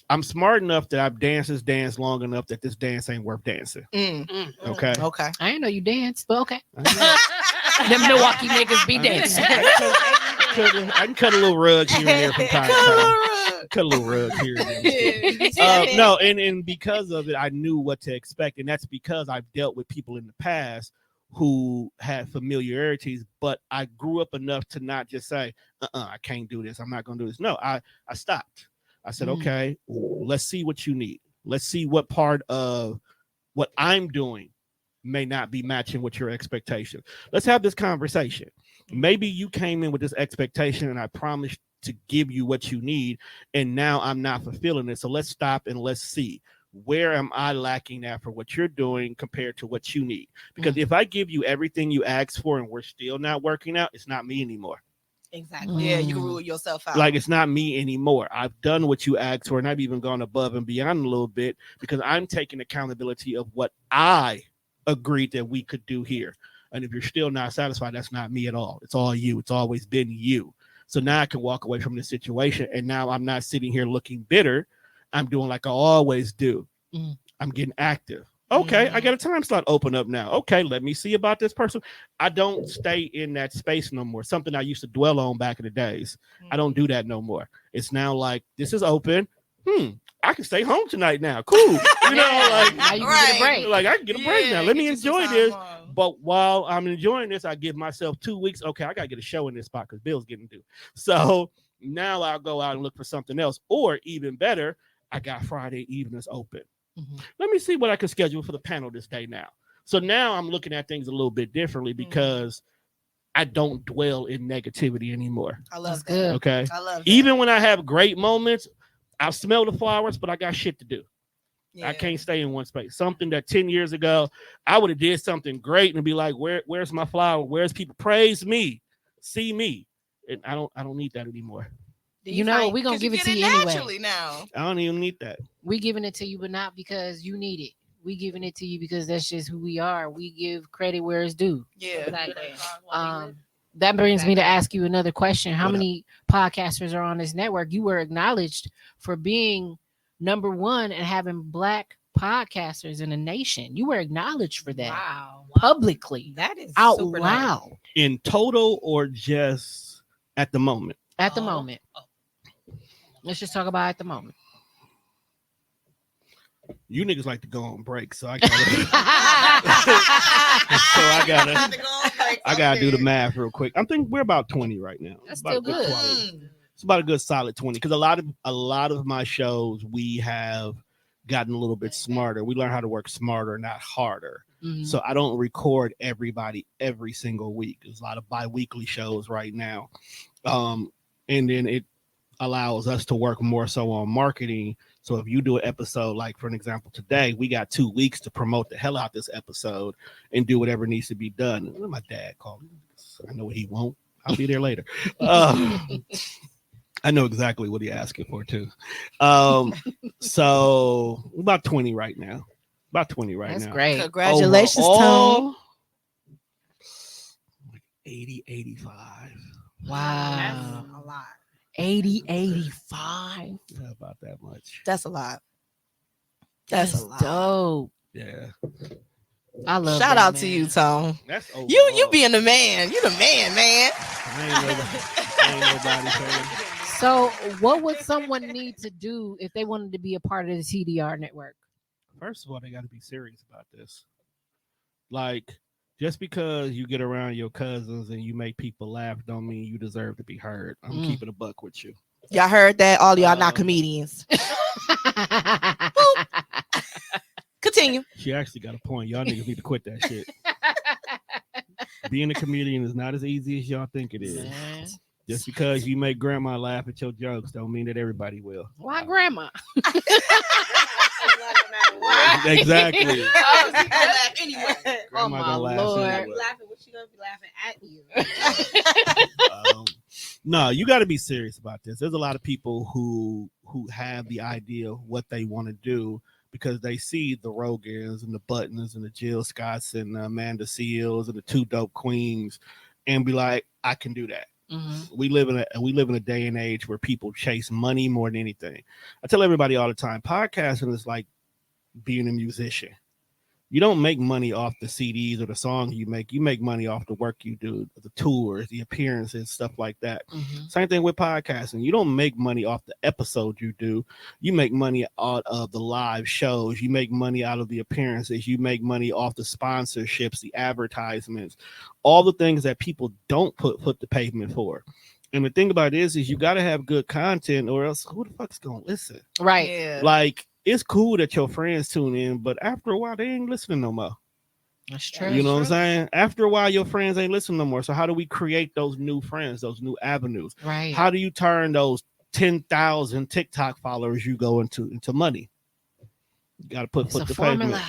I'm smart enough that I've danced this dance long enough that this dance ain't worth dancing. Okay. Okay. I didn't know you danced, but okay. Them Milwaukee niggas be dancing. I can cut a little rug here and there from time to time. Cut a little rug here and there. No, and because of it, I knew what to expect. And that's because I've dealt with people in the past who had familiarities, but I grew up enough to not just say, I can't do this. I'm not going to do this. No, I stopped. I said, okay, let's see what you need. Let's see what part of what I'm doing may not be matching with your expectation. Let's have this conversation. Maybe you came in with this expectation and I promised to give you what you need, and now I'm not fulfilling it. So let's stop and let's see, where am I lacking at for what you're doing compared to what you need? Because if I give you everything you asked for and we're still not working out, it's not me anymore. Exactly. Yeah, you can rule yourself out. Like, it's not me anymore. I've done what you asked for, and I've even gone above and beyond a little bit because I'm taking accountability of what I agreed that we could do here. And if you're still not satisfied, that's not me at all. It's all you. It's always been you. So now I can walk away from this situation, and now I'm not sitting here looking bitter. I'm doing like I always do. I'm getting active. Okay, I got a time slot open up now. Okay, let me see about this person. I don't stay in that space no more. Something I used to dwell on back in the days. I don't do that no more. It's now like, this is open. I can stay home tonight now. Cool. You know, like, now you can get a break. Like, I can get a break now. Let me enjoy this. But while I'm enjoying this, I give myself 2 weeks. Okay, I got to get a show in this spot because Bill's getting due. So now I'll go out and look for something else. Or even better, I got Friday evenings open. Let me see what I can schedule for the panel this day now. So now I'm looking at things a little bit differently because I don't dwell in negativity anymore. I love that. Okay. I love that. Even when I have great moments, I smell the flowers, but I got shit to do. Yeah. I can't stay in one space. Something that 10 years ago, I would have did something great and be like, where's my flower? Where's people? Praise me, see me. And I don't need that anymore. You know, we're going to give it to you anyway. Now. I don't even need that. We giving it to you, but not because you need it. We giving it to you because that's just who we are. We give credit where it's due. Yeah. Exactly. That brings me to ask you another question. How many podcasters are on this network? You were acknowledged for being number one and having Black podcasters in the nation. You were acknowledged for that. Wow. Publicly. That is out super loud. Nice. In total or just at the moment? At the moment. Let's just talk about at the moment. You niggas like to go on break, so I gotta I gotta do the math real quick. I'm thinking we're about 20 right now. That's still good. It's about a good solid 20 because a lot of my shows we have gotten a little bit smarter. We learn how to work smarter, not harder. So I don't record everybody every single week. There's a lot of bi-weekly shows right now. And then it allows us to work more so on marketing. So if you do an episode, like for an example, today, we got 2 weeks to promote the hell out this episode and do whatever needs to be done. My dad called me. I know what he won't. I'll be there later. I know exactly what he's asking for too. So about 20 right now. About 20 right now. That's great. Congratulations, Tone. 80, 85. Wow. That's a lot. 80, 85. Not about that much. That's a lot. That's a lot. dope. Yeah. I love Shout that, out man. to you, Tone. That's You being the man. You the man. I ain't nobody fan. So, what would someone need to do if they wanted to be a part of the TDR network? First of all, they got to be serious about this. Like, just because you get around your cousins and you make people laugh, don't mean you deserve to be heard. I'm keeping a buck with you. Y'all heard that? All y'all not comedians. Continue. She actually got a point. Y'all niggas need to quit that shit. Being a comedian is not as easy as y'all think it is. Man. Just because you make grandma laugh at your jokes don't mean that everybody will. Why grandma? Exactly. Laugh anyway. Oh my Lord. anyway. Laughing, what she gonna be laughing at you? No, you got to be serious about this. There's a lot of people who have the idea of what they want to do because they see the Rogans and the Buttons and the Jill Scotts and the Amanda Seals and the Two Dope Queens and be like, I can do that. Mm-hmm. We live in a day and age where people chase money more than anything. I tell everybody all the time, podcasting is like being a musician. You don't make money off the CDs or the songs you make. You make money off the work you do, the tours, the appearances, stuff like that. Mm-hmm. Same thing with podcasting. You don't make money off the episodes you do. You make money out of the live shows. You make money out of the appearances. You make money off the sponsorships, the advertisements, all the things that people don't put the pavement for. And the thing about it is you got to have good content or else who the fuck's going to listen? Right. Yeah. Like, it's cool that your friends tune in, but after a while, they ain't listening no more. That's true. You know what I'm saying? After a while, your friends ain't listening no more. So how do we create those new friends, those new avenues? Right. How do you turn those 10,000 TikTok followers you go into money? You got to put It's foot a to formula. pavement.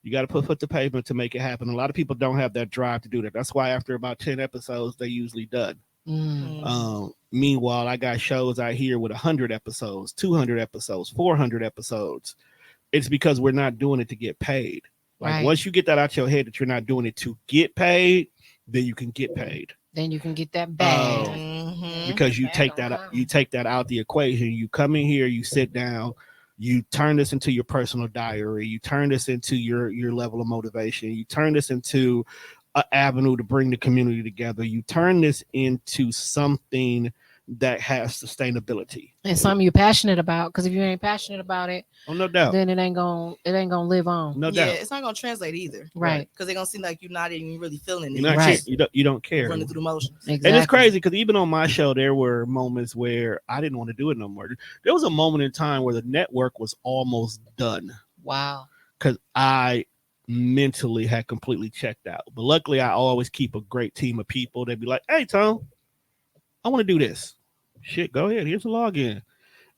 You got to put foot to pavement to make it happen. A lot of people don't have that drive to do that. That's why after about 10 episodes, they usually done. Meanwhile, I got shows out here with 100 episodes, 200 episodes, 400 episodes. It's because we're not doing it to get paid. Like Right. once you get that out your head that you're not doing it to get paid, then you can get paid. Then you can get that bag. Because you take that out the equation. You come in here, you sit down, you turn this into your personal diary, you turn this into your level of motivation, you turn this into an avenue to bring the community together, you turn this into something that has sustainability And something you're passionate about. Because if you ain't passionate about it, oh no doubt, then it ain't gonna live on. no Yeah, doubt. it's not gonna translate either. Right. Because they're gonna seem like you're not even really feeling it. You're not Right. you don't care. Running through the motions. Exactly. And it's crazy because even on my show, there were moments where I didn't want to do it no more. There was a moment in time where the network was almost done Wow. because I mentally had completely checked out. But luckily, I always keep a great team of people. They'd be like, hey, Tom, I want to do this. Shit, go ahead. Here's the login.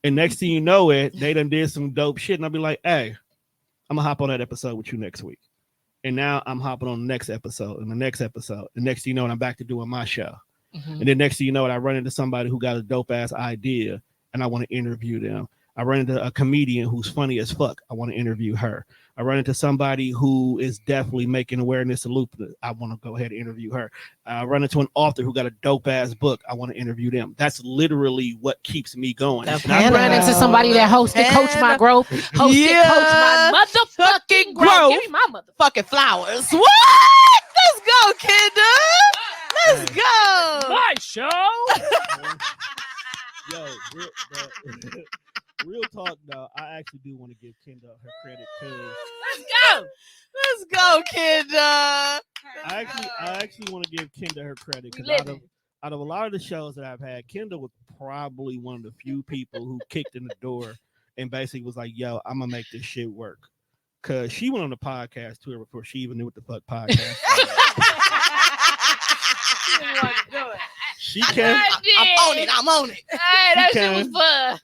And next thing you know it, they done did some dope shit. And I'll be like, hey, I'm going to hop on that episode with you next week. And now I'm hopping on the next episode and the next episode. The next thing you know it, I'm back to doing my show. Mm-hmm. And then next thing you know it, I run into somebody who got a dope ass idea and I want to interview them. I run into a comedian who's funny as fuck. I want to interview her. I run into somebody who is definitely making awareness of lupus. I want to go ahead and interview her. I run into an author who got a dope ass book. I want to interview them. That's literally what keeps me going. It's not I ran into somebody that hosted Coach My Growth. Hosted Coach My motherfucking growth. Give me my motherfucking flowers. What? Let's go, Kendra. Let's go. My show. Yo, real talk though, I actually do want to give Kendra her credit too. Let's go, Kendra. I actually want to give Kendra her credit because out of a lot of the shows that I've had, Kendra was probably one of the few people who kicked in the door and basically was like, yo, I'm gonna make this shit work. Cause she went on the podcast tour before she even knew what the fuck podcast was. She came. I'm on it. Hey, that shit was fun.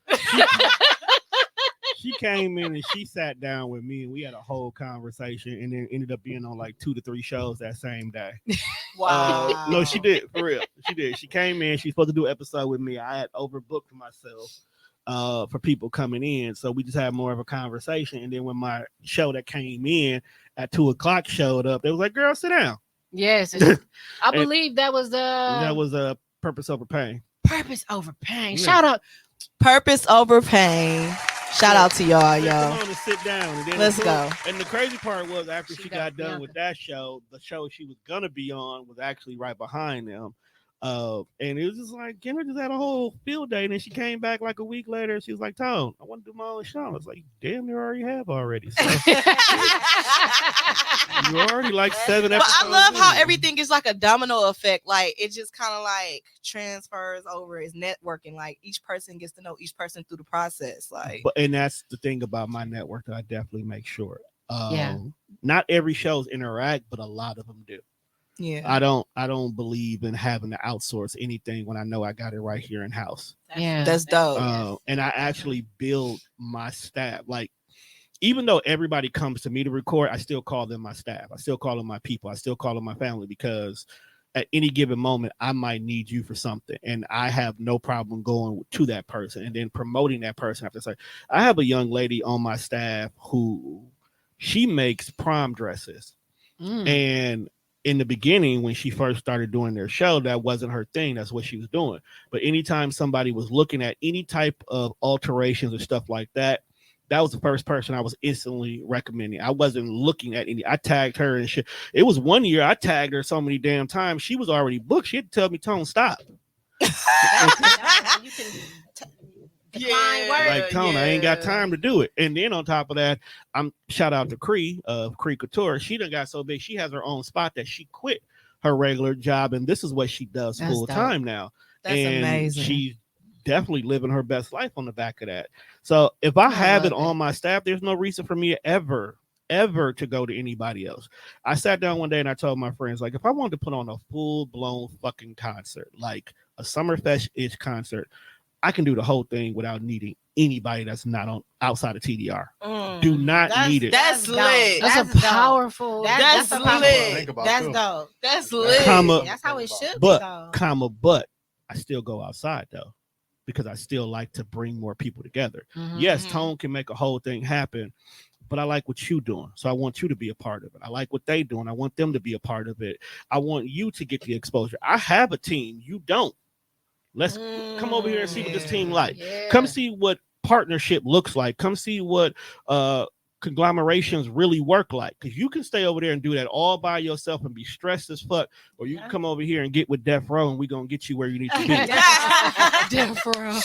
She came in and she sat down with me and we had a whole conversation and then ended up being on like 2 to 3 shows that same day. Wow. No, she did for real. She did. She came in. She's supposed to do an episode with me. I had overbooked myself for people coming in, so we just had more of a conversation. And then when my show that came in at 2:00 showed up, they was like, "Girl, sit down." Yes, I believe that was Purpose Over Pain. Purpose Over Pain. Yeah. Shout out Purpose Over Pain. Shout out to y'all, Come yo. on and sit down. And then Let's go. And the crazy part was after she got done Bianca. with that show, the show she was gonna be on was actually right behind them. And it was just like Kendra just had a whole field day, and then she came back like a week later. And she was like, "Tone, I want to do my own show." I was like, "Damn, you already have already." So you already like 7 But episodes. I love how in. everything is like a domino effect. Like it just kind of like transfers over. It's networking. Like each person gets to know each person through the process. Like, And that's the thing about my network that I definitely make sure. Yeah. Not every shows interact, but a lot of them do. yeah, I don't believe in having to outsource anything when I know I got it right here in house. Yeah. that's dope. And I actually build my staff. Like, even though everybody comes to me to record, I still call them my staff. I still call them my people. I still call them my family, because at any given moment, I might need you for something. And I have no problem going to that person and then promoting that person after. I have a young lady on my staff who she makes prom dresses. And in the beginning, when she first started doing their show, that wasn't her thing. That's what she was doing. But anytime somebody was looking at any type of alterations or stuff like that, that was the first person I was instantly recommending. I wasn't looking at any. I tagged her and shit. It was one year I tagged her so many damn times. She was already booked. She had to tell me, "Tone, stop." You can decline work. Like, Tone, I ain't got time to do it. And then on top of that, I'm shout out to Cree of Cree Couture. She done got so big. She has her own spot that she quit her regular job, and this is what she does That's full time now. That's and amazing. She's definitely living her best life on the back of that. So if I have it on my staff, there's no reason for me ever to go to anybody else. I sat down one day and I told my friends, like, if I wanted to put on a full-blown fucking concert, like a Summerfest-ish concert, I can do the whole thing without needing anybody that's not on outside of TDR. Do not need it. That's lit. That's a powerful. That's lit. That's dope. That's lit. That's how it should be, though. But I still go outside though, because I still like to bring more people together. Yes, Tone can make a whole thing happen, but I like what you're doing. So I want you to be a part of it. I like what they're doing. I want them to be a part of it. I want you to get the exposure. I have a team. You don't. Let's come over here and see what this team like. Yeah. Come see what partnership looks like. Come see what conglomerations really work like. Because you can stay over there and do that all by yourself and be stressed as fuck. Or you can come over here and get with Def Row and we're going to get you where you need to be. Def Row.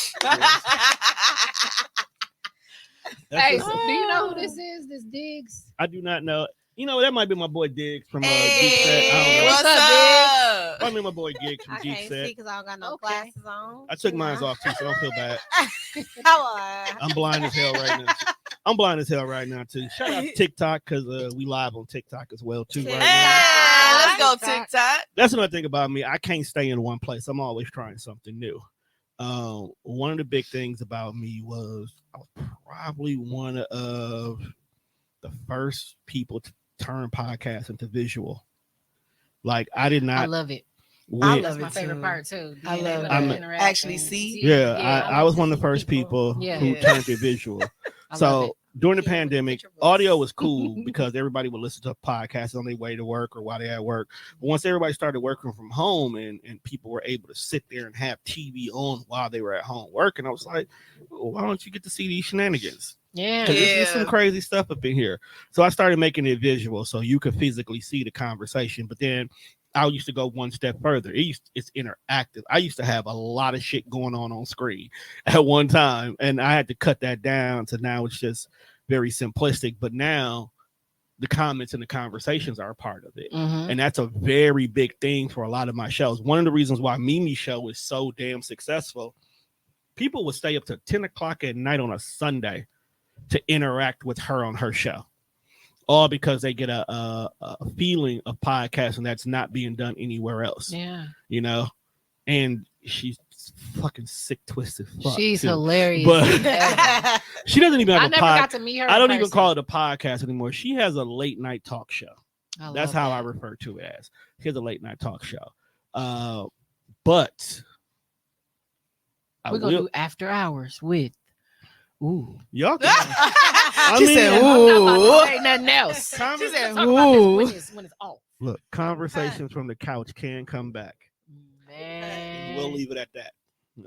Hey, so do you know who this is? This Diggs? I do not know. You know, that might be my boy Diggs from Geek Hey, Set. I don't know. what's up? Might be my boy Diggs from I Geek can't Set. see because I don't got no Okay. glasses on. I took mine off too, so don't feel bad. Come on. I'm blind as hell right now. I'm blind as hell right now too. Shout out to TikTok, because we live on TikTok as well too right now. Hey, let's go TikTok. That's another thing about me. I can't stay in one place. I'm always trying something new. One of the big things about me was I was probably one of the first people to turn podcasts into visual. Like, I did not. I love it. I That's love my it favorite too. part too. I Being love able it. to I'm- interact Actually and see. Yeah, I I was like one to of the see first people Yeah. who turned it visual. I love So it. during the Yeah, with the pandemic, picture books. audio was cool because everybody would listen to podcasts on their way to work or while they at work. But once everybody started working from home and people were able to sit there and have TV on while they were at home working, I was like, well, why don't you get to see these shenanigans? Yeah. Because there's some Yeah. crazy stuff up in here. So I started making it visual so you could physically see the conversation. But then I used to go one step further. It's interactive. I used to have a lot of shit going on screen at one time, and I had to cut that down to now it's just very simplistic. But now the comments and the conversations are a part of it. And that's a very big thing for a lot of my shows. One of the reasons why Mimi's show is so damn successful, people would stay up to 10 o'clock at night on a Sunday to interact with her on her show, all because they get a feeling of podcasting that's not being done anywhere else. Yeah. You know, and she's fucking sick, twisted. Fuck She's too. hilarious. But Yeah. she doesn't even have I a never podcast. got to meet her. I in don't even person. call it a podcast anymore. She has a late night talk show. I That's love how that. I refer to it as. She has a late night talk show. But We're gonna do after hours with. Ooh. y'all can, She mean, said, I'm not about "Ooh." to say nothing else. She Let's said, talk about "Ooh." this when it's off. look, conversations from the couch can come back. Man. We'll leave it at that.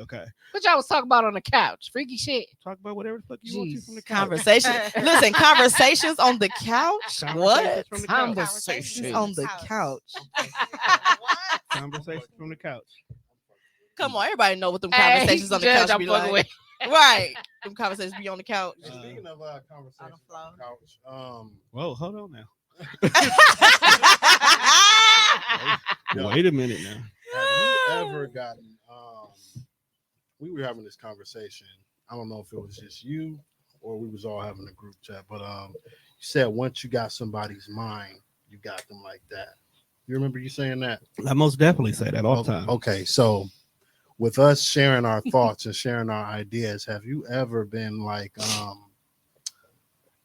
Okay. What y'all was talking about on the couch? Freaky shit. Talk about whatever the fuck you want to from the couch. Conversation. Listen, conversations on the couch. What? From the Conversations on the couch. What? Conversations from the couch. Come on, everybody know what them conversations on the couch be like. Right. Them conversations be on the couch. Speaking of conversations on the couch, whoa, hold on now. Wait a minute now. Have you ever gotten we were having this conversation. I don't know if it was just you or we was all having a group chat, but you said once you got somebody's mind, you got them like that. You remember you saying that? I most definitely say that all the time. Okay, so with us sharing our thoughts and sharing our ideas, have you ever been like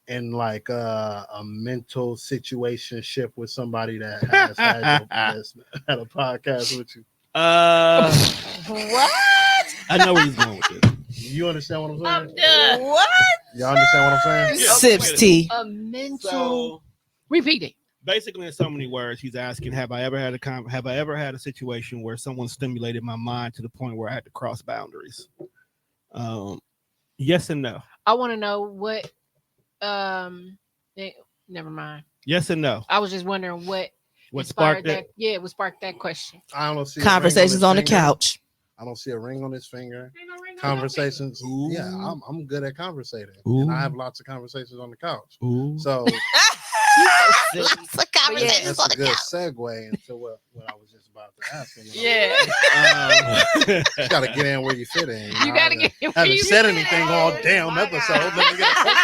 in like a mental situationship with somebody that has had a podcast with you? What? I know where he's going with this. You understand what I'm saying? I'm done. What? Y'all understand what I'm saying? Yeah, Sips tea. A mental. So Repeat it. basically, in so many words, he's asking, have I ever had a situation where someone stimulated my mind to the point where I had to cross boundaries? Yes and no. I want to know what. Never mind. Yes and no. I was just wondering what sparked that. Yeah, what sparked that question. I don't see Conversations on the couch. I don't see a ring on his finger. Ain't no ring on Conversations. Ooh. Yeah, I'm good at conversating. Ooh. And I have lots of conversations on the couch. Ooh. So Lots of conversations that's on a the good couch. segue into what I was just about to ask him. Yeah. You gotta get in where you fit in. You gotta get. Haven't said anything all damn my episode. God. Let me get a question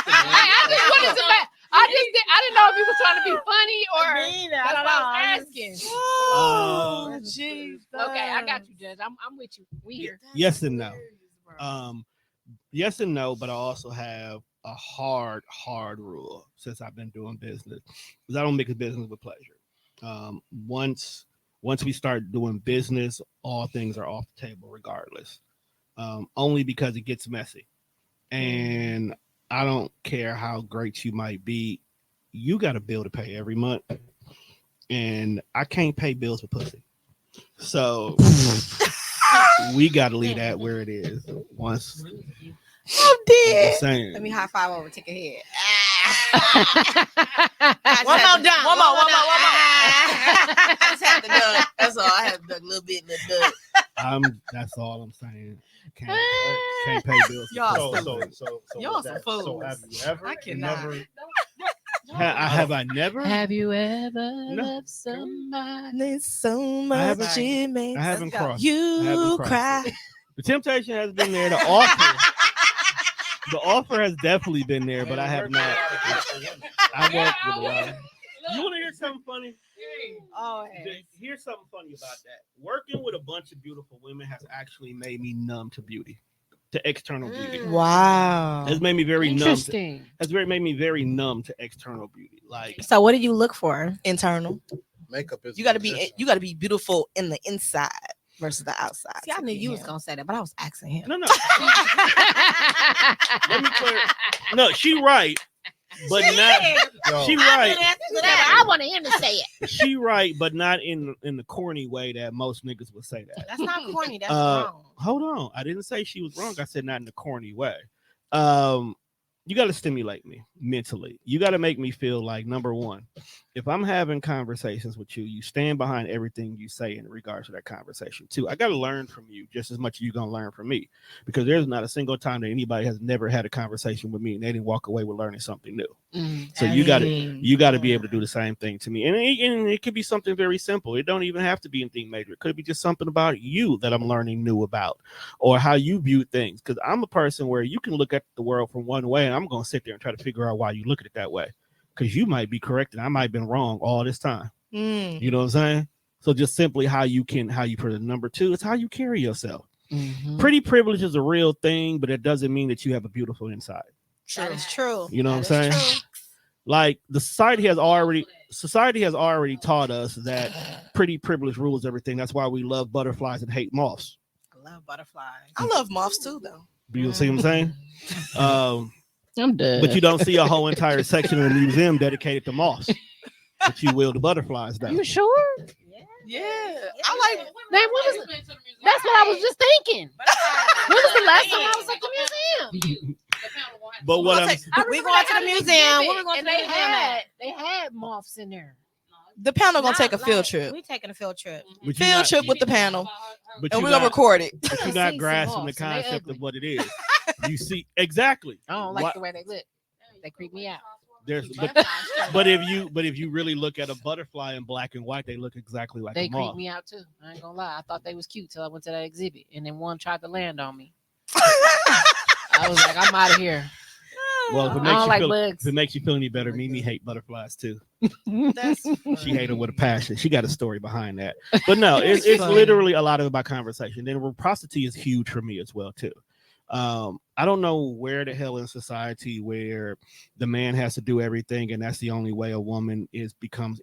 in. I didn't know if you were trying to be funny or that's what I was asking. Oh, jeez. Okay, I got you, Judge. I'm with you. We here. Yes and no. Yes and no, but I also have a hard rule since I've been doing business, because I don't make a business with pleasure. Once we start doing business, all things are off the table regardless. Only because it gets messy. And I don't care how great you might be, you got a bill to pay every month. And I can't pay bills with pussy. So we got to leave that where it is. Once I'm dead. saying. Let me high five over. Take a head. One more done. One more. I just had to duck. That's all. I had to duck a little bit. That's all I'm saying. Can't pay bills. Y'all So Y'all with some that, fools. So have you ever? I cannot. Have I never? Have you ever loved somebody so I haven't- much it makes I haven't crossed. I you haven't crossed cry. it. The temptation has been there. The offer has definitely been there, but I have not. I worked with a lot. You want to hear something funny? Oh, Here's something funny about that. Working with a bunch of beautiful women has actually made me numb to beauty, to external beauty. wow. It's made me very numb. Interesting. Made me very numb to external beauty. Like, So, what do you look for internal? Makeup is. You got to be beautiful in the inside versus the outside. See, I knew you was gonna say that, but I was asking him. no. Let me clear. No, she right, but not. She right. I want him to say it. She right, but not in the corny way that most niggas would say that. That's not corny. That's wrong. Hold on, I didn't say she was wrong. I said not in the corny way. You got to stimulate me mentally. You got to make me feel like, number one, if I'm having conversations with you, you stand behind everything you say in regards to that conversation. Two, I got to learn from you just as much as you're going to learn from me, because there's not a single time that anybody has never had a conversation with me and they didn't walk away with learning something new. So you got to be able to do the same thing to me. And it could be something very simple. It don't even have to be anything major. It could be just something about you that I'm learning new about, or how you view things. Because I'm a person where you can look at the world from one way and I'm going to sit there and try to figure out why you look at it that way. Because you might be correct and I might have been wrong all this time. You know what I'm saying? So just simply how you put it. Number two, it's how you carry yourself. Pretty privilege is a real thing, but it doesn't mean that you have a beautiful inside. That is true. You know what I'm saying? True. Like, the society has already taught us that pretty privilege rules everything. That's why we love butterflies and hate moths. I love butterflies. I love moths too, though. You see what I'm saying? I'm dead. But you don't see a whole entire section of the museum dedicated to moths. But you will to butterflies, though. You sure? Yeah. I like. Man, what That's what I was just thinking. When was the last time I was at the museum? But what we going to the museum. When we going to the museum? They had moths in there. The panel gonna take a field trip. We taking a field trip. Field trip with the panel, and we're gonna record it. But you're not grasping the concept of what it is. You see exactly. I don't like the way they look. They creep me out. But if you really look at a butterfly in black and white, they look exactly like they a moth. creep me out too. I ain't gonna lie. I thought they was cute till I went to that exhibit, and then one tried to land on me. I was like, I'm out of here. Well, if it makes you feel any better, Mimi hate butterflies too. She hate them with a passion. She got a story behind that. But no, it's literally a lot of my conversation. Then reciprocity is huge for me as well too. I don't know where the hell in society where the man has to do everything and that's the only way a woman becomes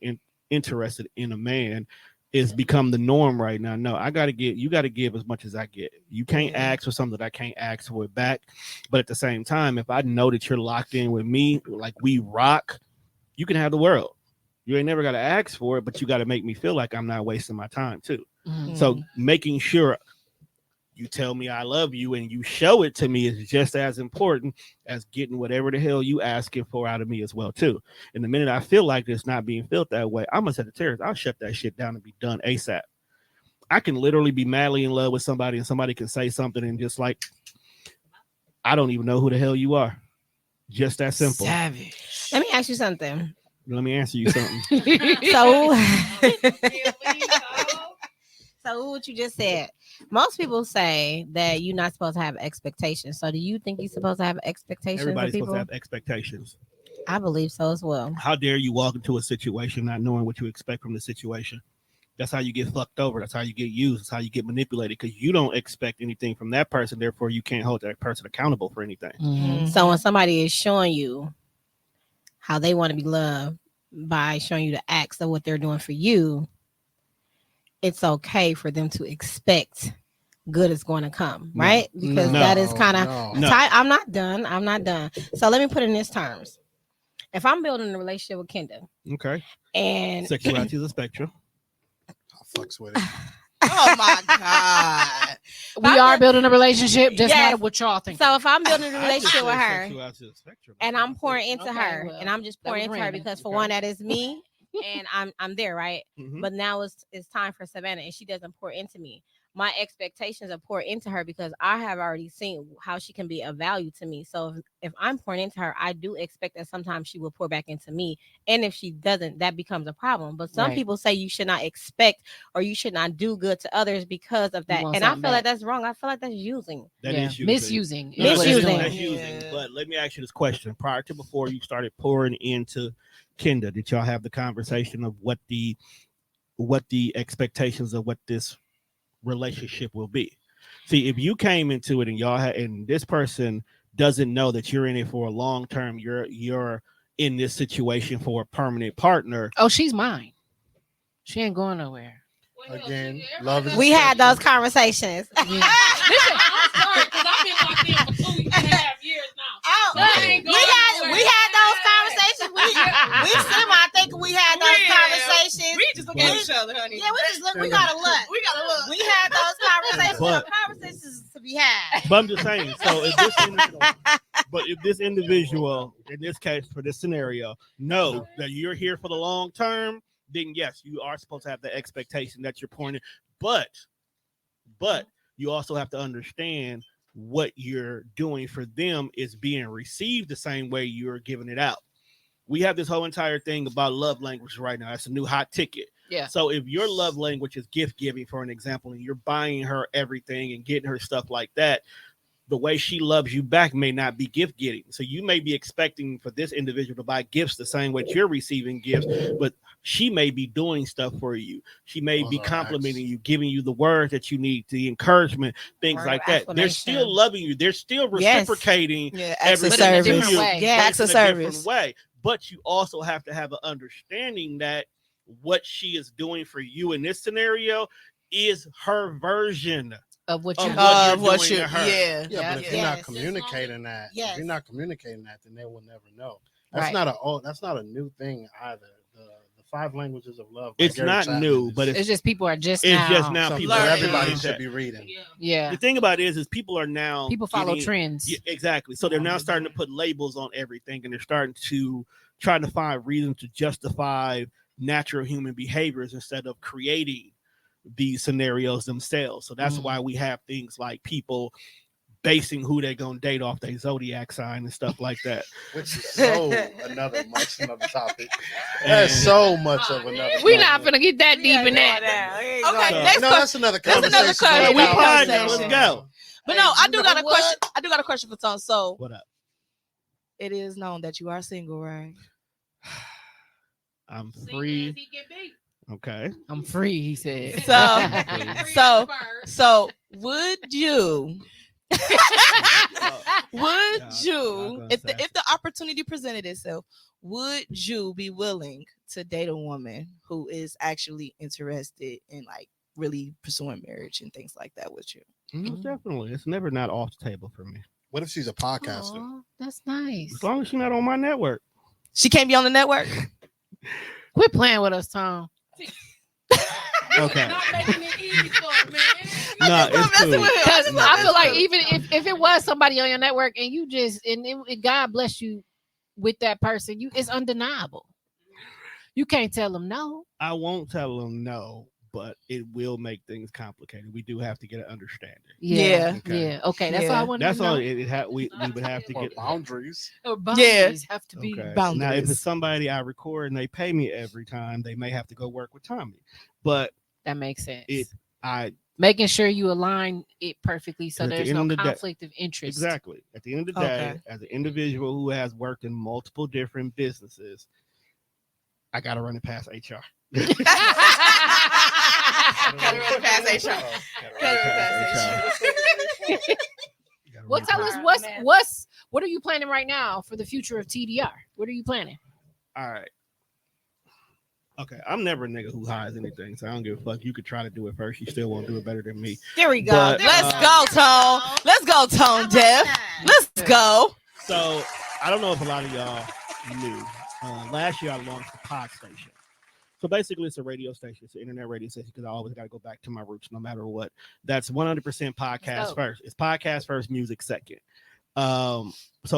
interested in a man is become the norm right now. No, you got to give as much as I get. You can't ask for something that I can't ask for it back. But at the same time, if I know that you're locked in with me, like we rock, you can have the world. You ain't never got to ask for it, but you got to make me feel like I'm not wasting my time too. Mm-hmm. So making sure you tell me I love you and you show it to me is just as important as getting whatever the hell you asking for out of me as well too. And the minute I feel like it's not being felt that way, I'm a Sagittarius. I'll shut that shit down and be done ASAP. I can literally be madly in love with somebody and somebody can say something and just like, I don't even know who the hell you are. Just that simple. Savage. Let me ask you something. Let me answer you something. So what you just said, most people say that you're not supposed to have expectations. So do you think you're supposed to have expectations? Everybody's supposed to have expectations. I believe so as well. How dare you walk into a situation not knowing what you expect from the situation? That's how you get fucked over. That's how you get used. That's how you get manipulated because you don't expect anything from that person. Therefore, you can't hold that person accountable for anything. Mm-hmm. So when somebody is showing you how they want to be loved by showing you the acts of what they're doing for you, it's okay for them to expect good is going to come, right? Because that is kind of I'm not done. So let me put it in these terms. If I'm building a relationship with Kendra, okay, and sexuality is a spectrum, I fucks with it. Oh my God. We are building a relationship, just not what y'all think. So if I'm building a relationship with her and I'm pouring into her and I'm just pouring into her because for one, that is me and I'm there, right? Mm-hmm. But now it's time for Savannah and she doesn't pour into me. My expectations are poured into her because I have already seen how she can be of value to me. So if I'm pouring into her, I do expect that sometimes she will pour back into me. And if she doesn't, that becomes a problem. But some people say you should not expect or you should not do good to others because of that. And I feel like that's wrong. I feel like that's using. That is using. Misusing. Misusing. That's using. But let me ask you this question. Prior to before you started pouring into Kendra, did y'all have the conversation of what the expectations of what this relationship will be? See, if you came into it and y'all had, and this person doesn't know that you're in it for a long term, you're in this situation for a permanent partner. Oh, she's mine. She ain't going nowhere. Again, love is. We had those conversations. Listen, I'm sorry because I've been locked in for 2.5 years now. Oh, we had those conversations. We I think we had those conversations. We just look at each other, honey. Yeah, we just look. We gotta look. We had those conversations. Conversations to be had. But I'm just saying. So if this individual, in this case, for this scenario, know that you're here for the long term, then yes, you are supposed to have the expectation that you're pointing. But you also have to understand what you're doing for them is being received the same way you're giving it out. We have this whole entire thing about love language right now. It's a new hot ticket. Yeah. So if your love language is gift giving, for an example, and you're buying her everything and getting her stuff like that, the way she loves you back may not be gift getting. So you may be expecting for this individual to buy gifts the same way you're receiving gifts, but she may be doing stuff for you. She may be complimenting you, giving you the words that you need, the encouragement, things like that. They're still loving you. They're still reciprocating. Yeah, everything in a different way. Acts of service. Way. But you also have to have an understanding that what she is doing for you in this scenario is her version of what you're doing to her. Yeah, but if you're not communicating that, then they will never know. That's not a new thing either. The Five Languages of Love. It's not new, but it's just people are just it's now. just now people. Everybody should be reading. Yeah. The thing about it is people are now follow trends. Yeah, exactly. So they're now starting to put labels on everything, and they're starting to try to find reasons to justify natural human behaviors instead of creating these scenarios themselves. So that's why we have things like people basing who they're gonna date off their zodiac sign and stuff like that. Which is another topic. That's so much of another. We're not gonna get that deep in that. Okay, next question. That's another conversation. That's another question. We pod now. Let's go. But no, I do got a question. I do got a question for Tone. So what up? It is known that you are single, right? I'm free. Okay. I'm free, he said. So would you if the opportunity presented itself, would you be willing to date a woman who is actually interested in like really pursuing marriage and things like that with you? Definitely. It's never not off the table for me. What if she's a podcaster? Aww, that's nice. As long as she's not on my network. She can't be on the network. Quit playing with us, Tom. Okay. Not making it easy for it, man. No, it's cool. Because I feel like even if it was somebody on your network and you just God bless you with that person, it's undeniable. You can't tell them no. I won't tell them no, but it will make things complicated. We do have to get an understanding. Yeah. Okay. That's all I wanted That's to know. all. We would have to get boundaries. Boundaries have to be boundaries. Now, if it's somebody I record and they pay me every time, they may have to go work with Tommy. But that makes sense. Making sure you align it perfectly so there's no conflict of interest. Exactly. At the end of the day, as an individual who has worked in multiple different businesses, I got to run it past HR. Well, tell us what are you planning right now for the future of TDR? What are you planning? All right. Okay, I'm never a nigga who hides anything, so I don't give a fuck. You could try to do it first. You still won't do it better than me. There we go. But, let's go, Tone. Let's go, Tonedef. Let's go. So, I don't know if a lot of y'all knew. Last year, I launched the Pod Station. So, basically, it's a radio station. It's an internet radio station because I always got to go back to my roots no matter what. That's 100% podcast first. It's podcast first, music second. So,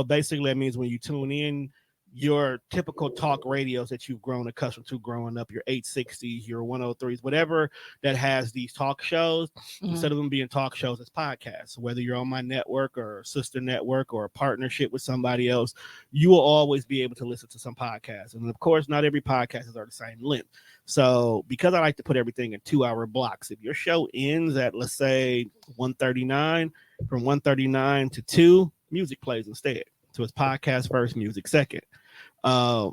basically, that means when you tune in, your typical talk radios that you've grown accustomed to growing up, your 860s, your 103s, whatever that has these talk shows, instead of them being talk shows, it's podcasts. Whether you're on my network or a sister network or a partnership with somebody else, you will always be able to listen to some podcasts. And of course, not every podcast are the same length. So because I like to put everything in 2-hour blocks, if your show ends at, let's say, 1:39, from 1:39 to 2, music plays instead. So it's podcast first, music second. I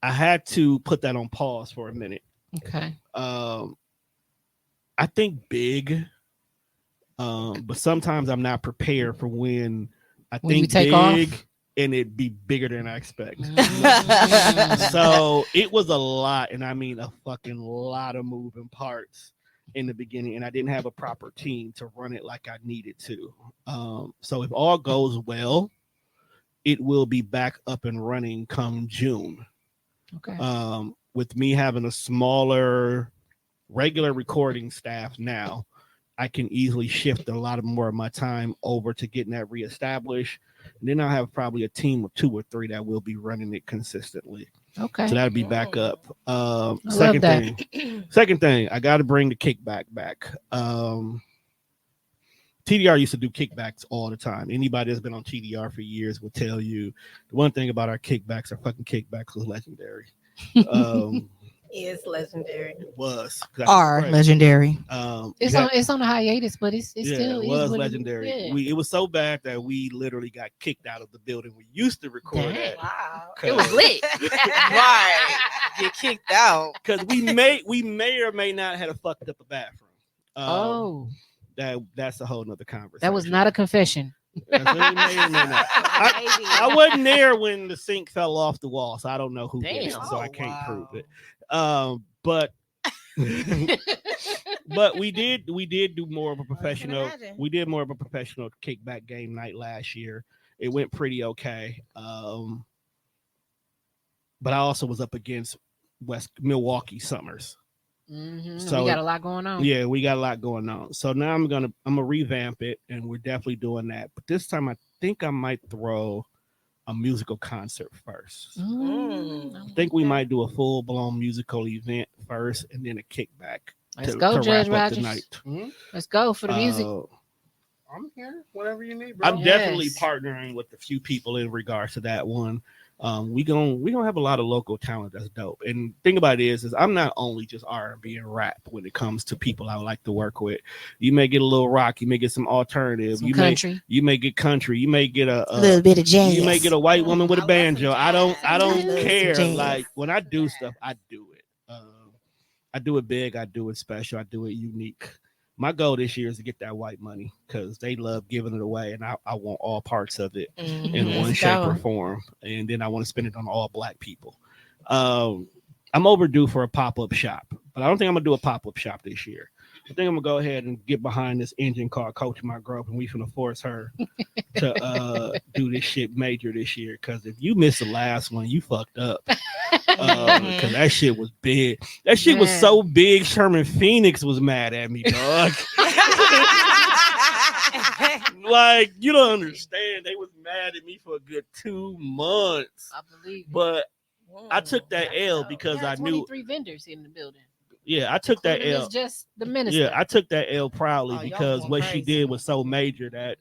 had to put that on pause for a minute. Okay. I think big, but sometimes I'm not prepared for when I think big off? And it be bigger than I expect. So it was a lot, and I mean a fucking lot of moving parts in the beginning, and I didn't have a proper team to run it like I needed to. So if all goes well, it will be back up and running come June. Okay. With me having a smaller regular recording staff now, I can easily shift a lot more of my time over to getting that reestablished. And then I'll have probably a team of 2 or 3 that will be running it consistently. Okay. So that'll be back up. Second thing, I got to bring the kickback back. TDR used to do kickbacks all the time. Anybody that's been on TDR for years will tell you the one thing about our kickbacks was legendary. Is legendary. It was legendary. It's on a hiatus, but it still was legendary. It was so bad that we literally got kicked out of the building we used to record at. Wow. It was lit. Right. Get kicked out. Because we may or may not have fucked up a bathroom. That's a whole nother conversation. That was not a confession. I wasn't there when the sink fell off the wall, so I don't know who did it, so I can't prove it. But but we did do more of a professional. We did more of a professional kickback game night last year. It went pretty okay. But I also was up against West Milwaukee Summers. So we got a lot going on. Yeah, we got a lot going on. So now I'm gonna revamp it, and we're definitely doing that. But this time, I think I might throw a musical concert first. I think we might do a full blown musical event first, and then a kickback. Let's go, Judge Rogers. Let's go for the music. I'm here. Whatever you need, bro. I'm definitely partnering with a few people in regards to that one. We gonna have a lot of local talent that's dope. And thing about it is I'm not only just R&B and rap when it comes to people I would like to work with. You may get a little rock, you may get some alternative, you country. You may get country, you may get a little bit of jazz. You may get a white woman with a banjo. I don't care. Like when I do stuff, I do it. I do it big, I do it special, I do it unique. My goal this year is to get that white money because they love giving it away, and I want all parts of it in one shape or form. And then I want to spend it on all black people. I'm overdue for a pop-up shop, but I don't think I'm going to do a pop-up shop this year. I think I'm going to go ahead and get behind this engine called Coach My Growth, and we finna force her to do this shit major this year. Because if you missed the last one, you fucked up. Because that shit was big. That shit was so big, Sherman Phoenix was mad at me, dog. Like, you don't understand. They was mad at me for a good 2 months. I believe. But I took that L because I knew 23 vendors in the building. Yeah, I took that L. It's just the minister. Yeah, I took that L proudly because what she did was so major that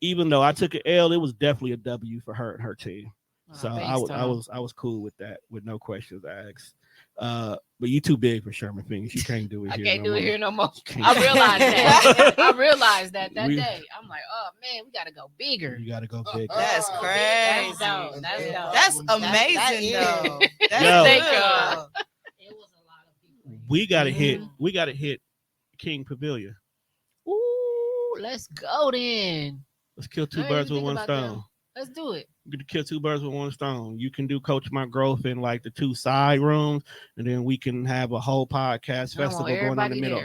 even though I took an L, it was definitely a W for her and her team. So I was cool with that, with no questions asked. But you too big for Sherman Phoenix. You can't do it here. I can't do it here no more. I realized that. I realized that day. I'm like, oh man, we gotta go bigger. You gotta go bigger. That's crazy. That's amazing though. That's We gotta hit King Pavilion. Ooh, let's go then. Let's kill two birds with one stone. Them. Let's do it. We're gonna kill two birds with one stone. You can do Coach My Growth in like the 2 side rooms, and then we can have a whole podcast festival going on in the middle.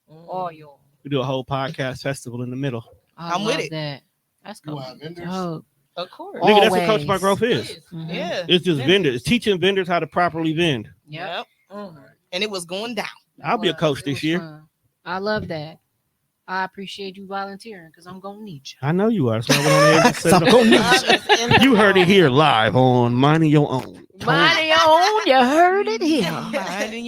Oh, yo. We do a whole podcast festival in the middle. I'm with it. That's cool. Of course. Nigga, that's what Coach My Growth is. Yeah. It's just vendors. It's teaching vendors how to properly vend. Yep. And it was going down. I'll be a coach this year. I love that. I appreciate you volunteering because I'm gonna need you. I know you are. So I'm gonna need you. You heard it here live on Minding Your Own. Minding Your Own. You heard it here.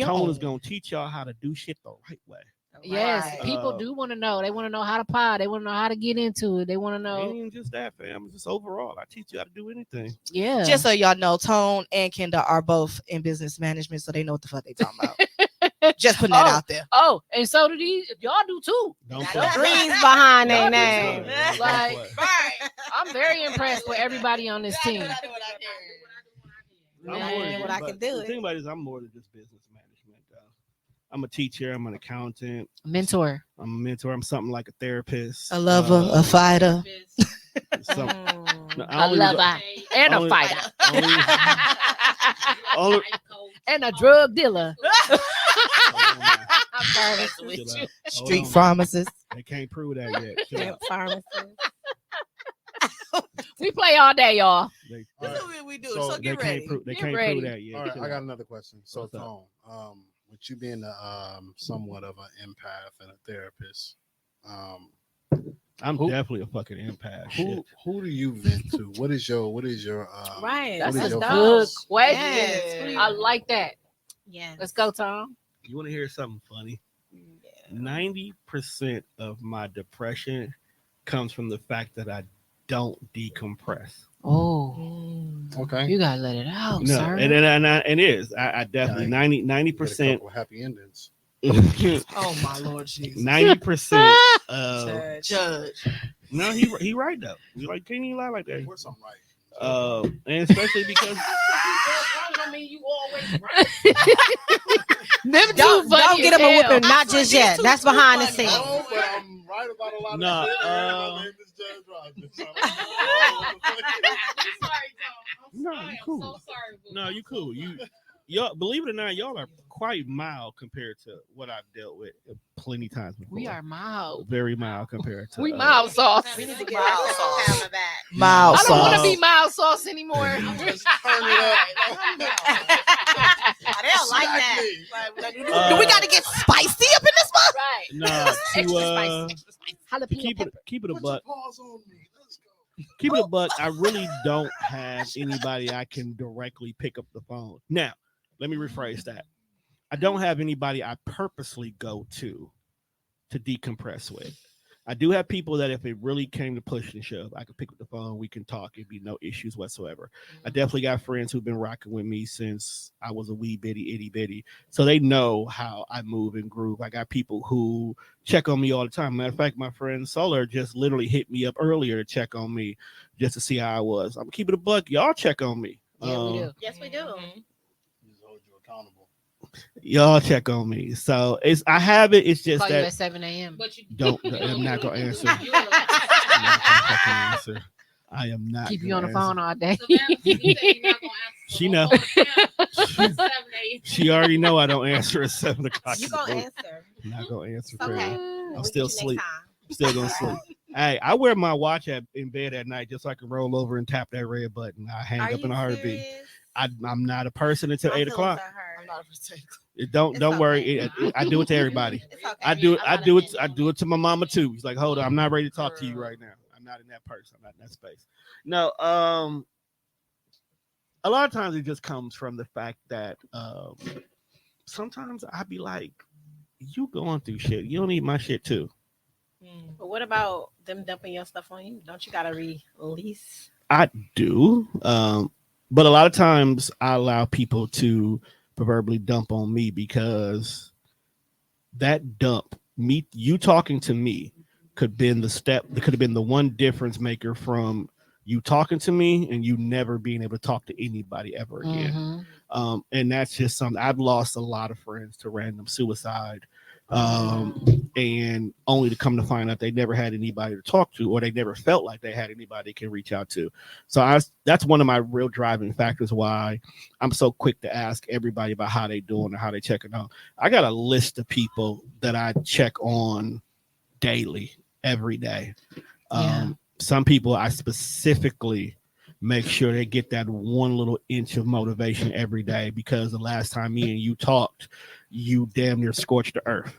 Tone is gonna teach y'all how to do shit the right way. Yes, people do want to know. They want to know how to pod. They want to know how to get into it. They want to know. Ain't just that, fam. Just overall, I teach you how to do anything. Yeah. Just so y'all know, Tone and Kendall are both in business management, so they know what the fuck they talking about. Just putting that out there. Oh, and so do these. Y'all do too. Dreams behind their name. Like, I'm very impressed with everybody on this team. What I can do. The thing about it is, I'm more than just business management. I'm a teacher. I'm an accountant. Mentor. I'm a mentor. I'm something like a therapist. A lover, a fighter. A lover and a fighter. And a drug dealer. Street pharmacist. They can't prove that yet. Pharmacist. We play all day, y'all. That's what we do. So get ready. They can't prove that yet. All right, I got another question. So, Tone, with you being somewhat of an empath and a therapist, I'm definitely a fucking empath. Who do you vent to? What is your right? That's a good question. Yes. I like that. Yeah. Let's go, Tom. You want to hear something funny? 90% of my depression comes from the fact that I don't decompress. Oh, okay. You gotta let it out, no, sir. And it is. I definitely 90%. Happy endings. Oh my Lord Jesus. 90%. Judge. No, he right though. You like can't even lie like that. What's something right? And especially because I mean, you always right. Don't get him a whipping, not just yet. That's behind the scenes. No, but I'm right about a lot of no, my name is Judge Rogers. No, you cool. So sorry, no, you cool. Y'all, believe it or not, y'all are quite mild compared to what I've dealt with plenty times before. We are mild. Very mild compared to. We mild sauce. We need to get mild sauce. Mild I don't want to sauce. be mild sauce anymore. Just turn it up. They don't like that. Like, do we got to get spicy up in this one? Right. No, Jalapeno keep it a Put buck. your paws on me. Let's go. Keep it a buck. I really don't have anybody I can directly pick up the phone. Now, let me rephrase that. I don't have anybody I purposely go to decompress with. I do have people that if it really came to push and shove, I could pick up the phone, we can talk, it'd be no issues whatsoever. I definitely got friends who've been rocking with me since I was a wee bitty, itty bitty. So they know how I move and groove. I got people who check on me all the time. Matter of fact, my friend Solar just literally hit me up earlier to check on me just to see how I was. I'm keeping it a buck. Y'all check on me. Yeah, we do. Yes, we do. Just hold you accountable. Y'all check on me. So I have it. It's just Call that you at 7 a.m. But you I'm not gonna answer. you I am not. Keep you gonna on the phone all day. She know. She already know I don't answer at 7 o'clock. You gonna answer? I'm not gonna answer. It's For okay. you. We'll still get you sleep. next time. I'm still gonna sleep. Hey, I wear my watch in bed at night just so I can roll over and tap that red button. I hang Are up in you a heartbeat. serious? I'm not a person until My 8 feelings o'clock. are hurt. I'm not a person. Don't It's worry. okay. I do it to everybody. It's okay. I do it to my mama too. She's like, hold on, I'm not ready to talk to you right now. I'm not in that person. I'm not in that space. No, a lot of times it just comes from the fact that sometimes I be like, you going through shit. You don't need my shit too. But what about them dumping your stuff on you? Don't you gotta release? I do. But a lot of times I allow people to proverbially dump on me because that dump, you talking to me could have been the one difference maker from you talking to me and you never being able to talk to anybody ever again. And that's just something. I've lost a lot of friends to random suicide. And only to come to find out they never had anybody to talk to, or they never felt like they had anybody they can reach out to. So that's one of my real driving factors why I'm so quick to ask everybody about how they doing or how they checking out. I got a list of people that I check on daily, every day. Some people I specifically make sure they get that one little inch of motivation every day, because the last time me and you talked, you damn near scorched the earth.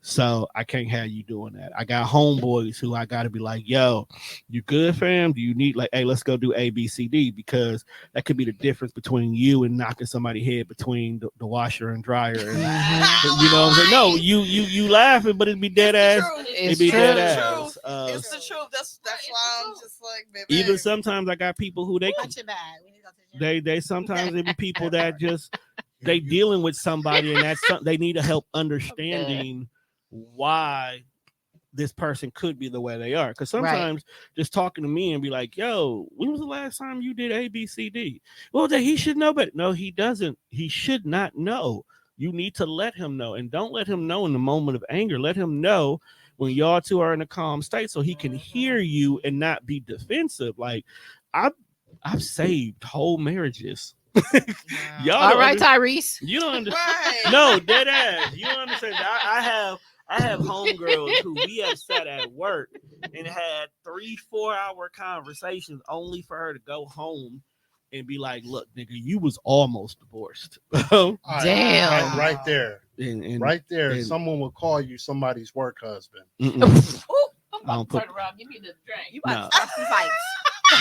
So I can't have you doing that. I got homeboys who I got to be like, yo, you good, fam? Do you need hey, let's go do A, B, C, D, because that could be the difference between you and knocking somebody's head between the washer and dryer. And, you know what I'm saying? No, you laughing, but it'd be dead ass. It'd be dead ass. It's the truth. That's why I'm just like, baby. Even sometimes I got people who they sometimes it be people that just they dealing with somebody and that's they need a help understanding why this person could be the way they are. Because sometimes just talking to me and be like, yo, when was the last time you did A, B, C, D? Well, he should know, but no, he doesn't. He should not know. You need to let him know, and don't let him know in the moment of anger. Let him know when y'all two are in a calm state so he can hear you and not be defensive. Like I've saved whole marriages. Y'all all right, Tyrese. You don't understand. No, dead ass. You don't understand. I have homegirls who we have sat at work and had 3-4 hour conversations only for her to go home and be like, look, nigga, you was almost divorced. Damn. Right there. And right there. Someone will call you somebody's work husband. I'm about to turn around. Give me the drink. You about to start some fights.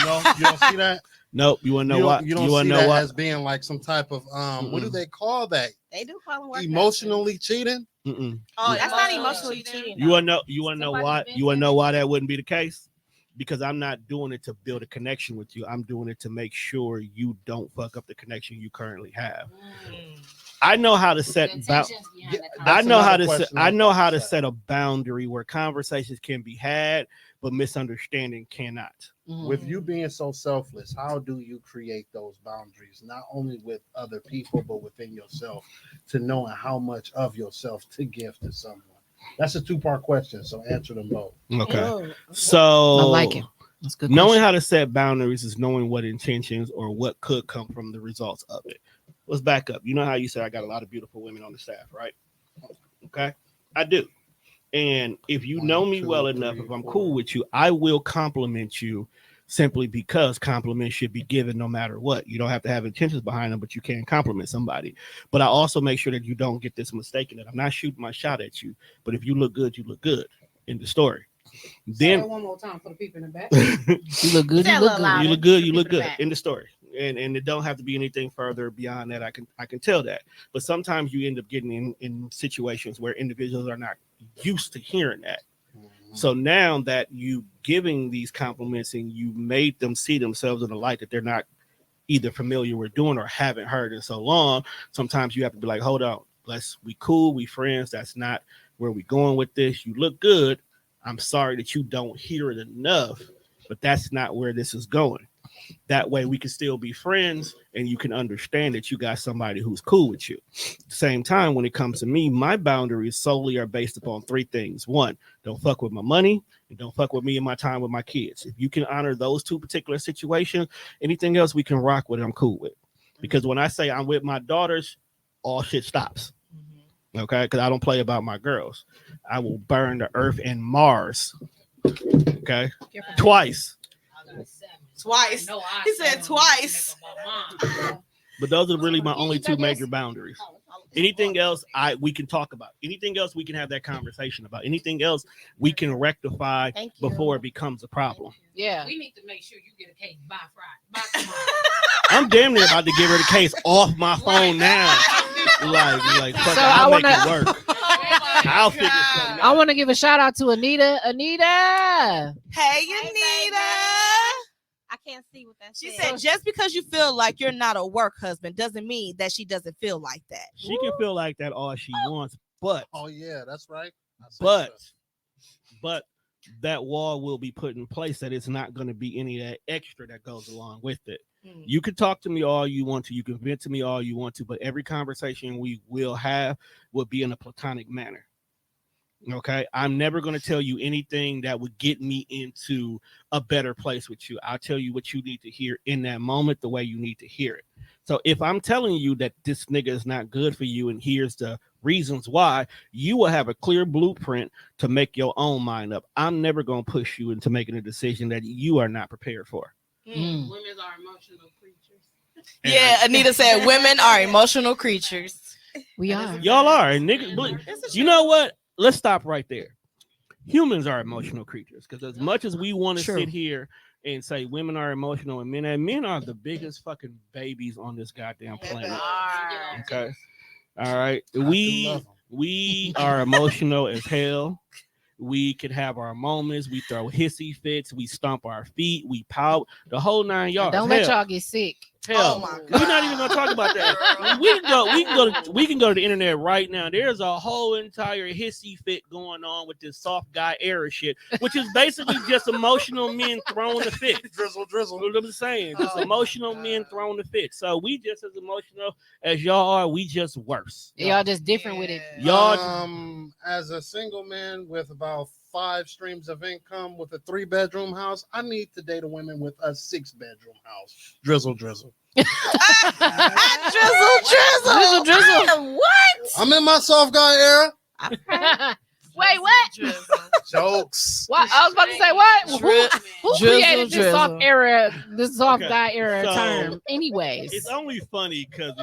No, you don't see that? Nope. You want to know what? You don't see that as being like some type of what do they call that? They do call them work emotionally cheating. Oh, that's not emotionally cheating. You want to know why? You want to know why that wouldn't be the case? Because I'm not doing it to build a connection with you. I'm doing it to make sure you don't fuck up the connection you currently have. I know how to set I know how to set a boundary where conversations can be had, but misunderstanding cannot. With you being so selfless, how do you create those boundaries, not only with other people, but within yourself, to knowing how much of yourself to give to someone? That's a 2-part question, so answer them both. Okay. So I like it. That's good. Knowing how to set boundaries is knowing what intentions or what could come from the results of it. Let's back up. You know how you said I got a lot of beautiful women on the staff, right? Okay. I do. And if you know me well enough, if I'm cool with you, I will compliment you simply because compliments should be given no matter what. You don't have to have intentions behind them, but you can compliment somebody. But I also make sure that you don't get this mistaken that I'm not shooting my shot at you, but if you look good, you look good in the story. Then one more time for the people in the back. you look good, you look good. you look good, you look good in the story. And it don't have to be anything further beyond that. I can tell that. But sometimes you end up getting in situations where individuals are not used to hearing that. So now that you giving these compliments and you made them see themselves in a light that they're not either familiar with doing or haven't heard in so long, sometimes you have to be like, hold on, we cool, we friends. That's not where we going with this. You look good. I'm sorry that you don't hear it enough, but that's not where this is going. That way we can still be friends and you can understand that you got somebody who's cool with you. At the same time, when it comes to me, my boundaries solely are based upon 3 things. 1, don't fuck with my money, and don't fuck with me and my time with my kids. If you can honor those 2 particular situations, anything else we can rock with, I'm cool with. Because when I say I'm with my daughters, all shit stops. Okay, because I don't play about my girls. I will burn the earth and Mars. Okay, twice. He said twice. But those are really my only 2 major boundaries. Anything else we can talk about. Anything else we can have that conversation about. Anything else we can rectify before it becomes a problem. Yeah. We need to make sure you get a case by Friday. By tomorrow. I'm damn near about to give her the case off my phone now. Like fuck, So I'll I make it work. I'll figure something out. I want to give a shout out to Anita. Anita. Hey, Anita. I can't see what that She says. said, just because you feel like you're not a work husband doesn't mean that she doesn't feel like that. She can feel like that all she wants, but Oh yeah, that's right. But that wall will be put in place that it's not going to be any of that extra that goes along with it. You can talk to me all you want to, you can vent to me all you want to, but every conversation we will have will be in a platonic manner. Okay, I'm never going to tell you anything that would get me into a better place with you. I'll tell you what you need to hear in that moment, the way you need to hear it. So if I'm telling you that this nigga is not good for you and here's the reasons why, you will have a clear blueprint to make your own mind up. I'm never going to push you into making a decision that you are not prepared for. Women are emotional creatures. Yeah, Anita said women are emotional creatures. We are. Y'all are. And niggas, you know what? Let's stop right there. Humans are emotional creatures because as much as we want to sit here and say women are emotional and men are the biggest fucking babies on this goddamn planet. Okay. All right. We are emotional as hell. We could have our moments. We throw hissy fits. We stomp our feet. We pout. The whole 9 yards. Don't let y'all get sick. Hell, Oh my God. we're not even gonna talk about that. We can go to the internet right now. There's a whole entire hissy fit going on with this soft guy era shit, which is basically just emotional men throwing the fit. Drizzle. What I'm saying, just emotional men throwing the fit. So we just as emotional as y'all are. We just worse. Y'all just different with it. Y'all, as a single man with about 5 streams of income with a 3-bedroom house, I need to date a woman with a 6-bedroom house. Drizzle. Drizzle. What? I'm in my soft guy era. Wait, what? Jokes. What? I was about to say what? Who created this drizzle. soft Okay, guy era so term? Anyways, it's only funny because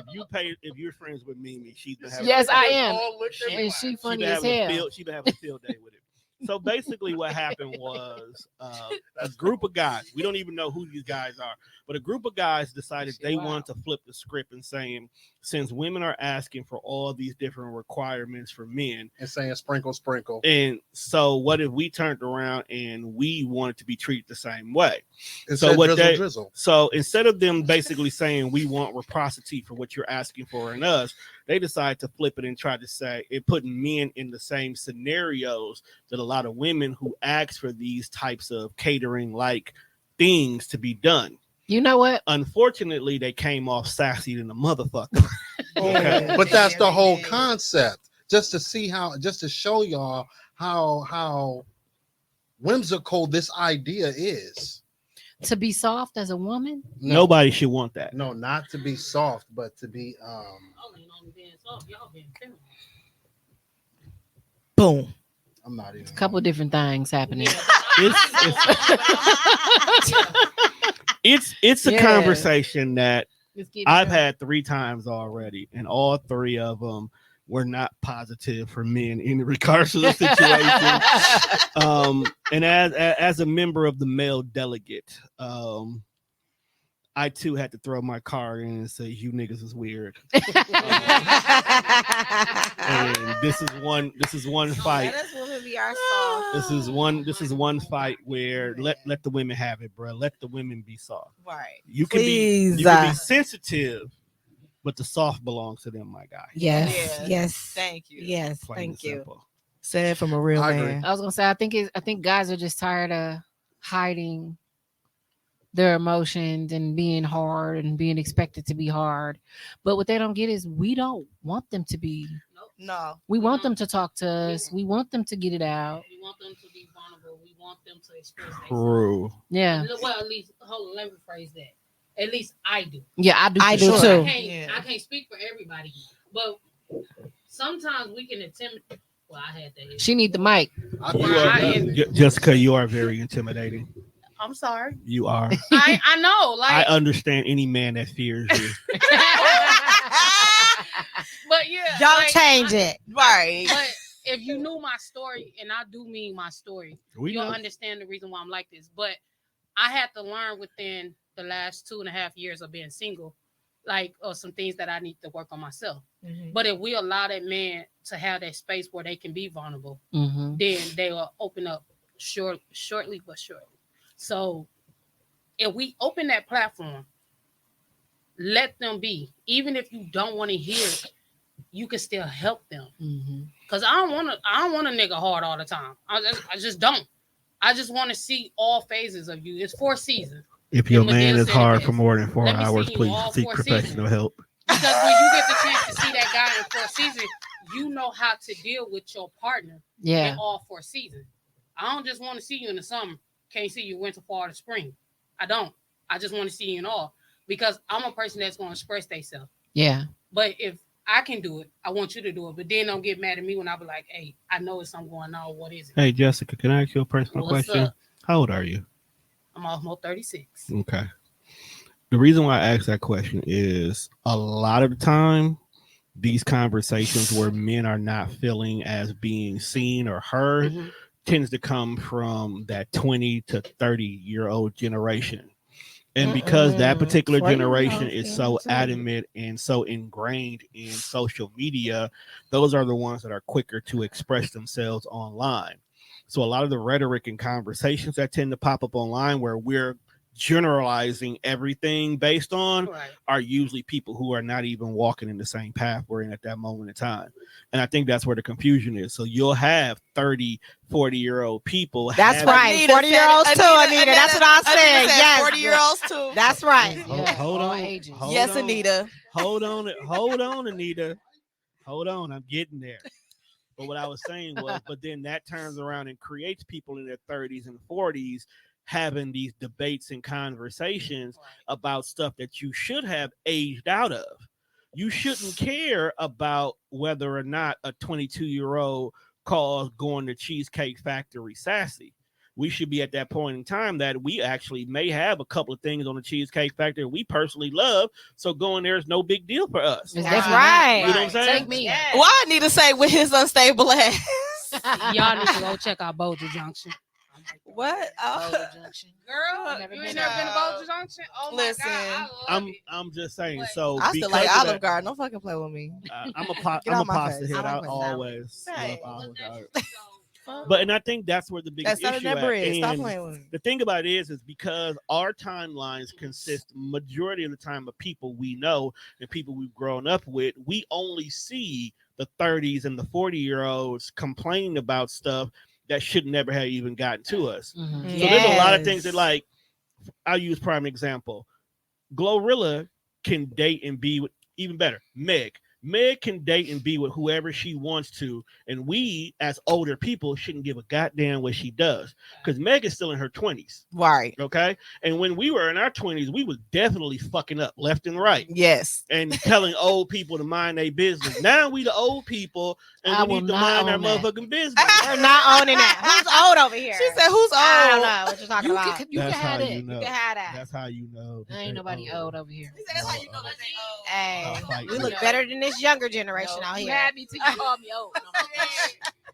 if you're friends with Mimi, she's been having yes, I am, All looked at me and she like, funny been as having a hell. She been having a field day with it. So basically, what happened was a group of guys. We don't even know who these guys are, but a group of guys decided they wanted to flip the script and saying, since women are asking for all these different requirements for men, and saying sprinkle. and so what if we turned around and we wanted to be treated the same way? It So said what drizzle. So instead of them basically saying we want reciprocity for what you're asking for in us, they decided to flip it and try to say it putting men in the same scenarios that a lot of women who ask for these types of catering like things to be done. You know what? Unfortunately, they came off sassy than the motherfucker. Okay. But that's the whole concept. Just to show y'all how whimsical this idea is. To be soft as a woman? Nobody should want that. No, not to be soft, but to be Boom. I'm not even. A couple different things happening. it's a Yeah. conversation that Let's get I've there. had 3 times already, and all 3 of them were not positive for men in regards to the situation. And as a member of the male delegate, I too had to throw my card in and say, "You niggas is weird." And this is one fight. Let us women be our soft. This is one fight where let the women have it, bro. Let the women be soft. Right. You can Please. be sensitive, but the soft belongs to them, my guy. Yes. Yeah. Yes. Thank you. Yes. Plain Thank and you. simple. Said from a real I agree. man. I was gonna say I think guys are just tired of hiding their emotions and being hard and being expected to be hard. But what they don't get is we don't want them to be. No. We want them to talk to us. We want them to get it out. We want them to be vulnerable. We want them to express themselves. True. Yeah. Well, at least, hold on, let me rephrase that. At least I do. Yeah, I do. I for do sure. too. I can't speak for everybody, but sometimes we can intimidate. Well, I had that. She need the mic. Jessica, you are very intimidating. I'm sorry. You are. I know. I Like, understand any man that fears you. but yeah. Don't like, change it. Right. But if you knew my story, and I do mean my story, you'll understand the reason why I'm like this. But I had to learn within the last 2.5 years of being single, or some things that I need to work on myself. Mm-hmm. But if we allow that man to have that space where they can be vulnerable, Mm-hmm. then they will open up shortly but surely. So if we open that platform, let them be. Even if you don't want to hear it, you can still help them. Mm-hmm. Cause I don't want a nigga hard all the time. I just don't. I just want to see all phases of you. It's 4 seasons. If your And man Medea is said hard it for best. more than 4 Let me hours, see you please all seek 4 professional seasons. help. Because when you get the chance to see that guy in 4 seasons, you know how to deal with your partner Yeah. in all 4 seasons. I don't just want to see you in the summer. Can't see you winter, fall, or spring. I don't. I just want to see you in all. Because I'm a person that's going to express themselves. Yeah. But if I can do it, I want you to do it. But then don't get mad at me when I be like, hey, I know it's something going on. What is it? Hey, Jessica, can I ask you a personal What's question? up? How old are you? I'm almost 36. Okay. The reason why I ask that question is a lot of the time, these conversations where men are not feeling as being seen or heard Mm-hmm. tends to come from that 20 to 30-year-old generation. And because that particular generation is so adamant and so ingrained in social media, those are the ones that are quicker to express themselves online. So a lot of the rhetoric and conversations that tend to pop up online where we're generalizing everything based on are usually people who are not even walking in the same path we're in at that moment in time. And I think that's where the confusion is. So you'll have 30, 40-year-old people. That's right. 40-year-olds too, Anita. That's what I said. Yes. 40-year-olds too. That's right. Hold on. Yes, Anita. Hold on, Anita. Hold on. I'm getting there. But what I was saying was, but then that turns around and creates people in their 30s and 40s having these debates and conversations about stuff that you should have aged out of. You shouldn't care about whether or not a 22-year-old calls going to Cheesecake Factory sassy. We should be at that point in time that we actually may have a couple of things on the Cheesecake Factory we personally love. So going there is no big deal for us. That's right. You know what I'm saying? Take me. Well, I need to say with his unstable ass. Y'all need to go check out Boulder Junction. What? Boulder Junction. Girl, you ain't never been to Boulder Junction? Oh my Listen, God, I love it. I'm just saying. So I still like Olive Garden. Don't fucking play with me. I'm a Get out my pasta face. head. I I don't play always Hey. love Olive Garden. But and I think that's where the biggest That's issue that at. bread. Stop And playing with me. the thing about it is because our timelines consist majority of the time of people we know and people we've grown up with. We only see the 30s and the 40-year-olds complaining about stuff that should never have even gotten to us. Mm-hmm. So there's a lot of things that, like, I'll use prime example. Glorilla can date and be with, even better, Meg Meg can date and be with whoever she wants to, and we, as older people, shouldn't give a goddamn what she does, because Meg is still in her 20s. Right. Okay? And when we were in our 20s, we was definitely fucking up left and right. Yes. And telling old people to mind their business. Now we the old people, and we need to mind our motherfucking business. We're not owning that. Who's old over here? She said, "Who's old?" I don't know what you're talking about. You can have it. You can have that. That's how you know. Ain't nobody old over here. She said, "That's how you know that they old." Hey, we look better than this younger generation out You here. had me till you called me old.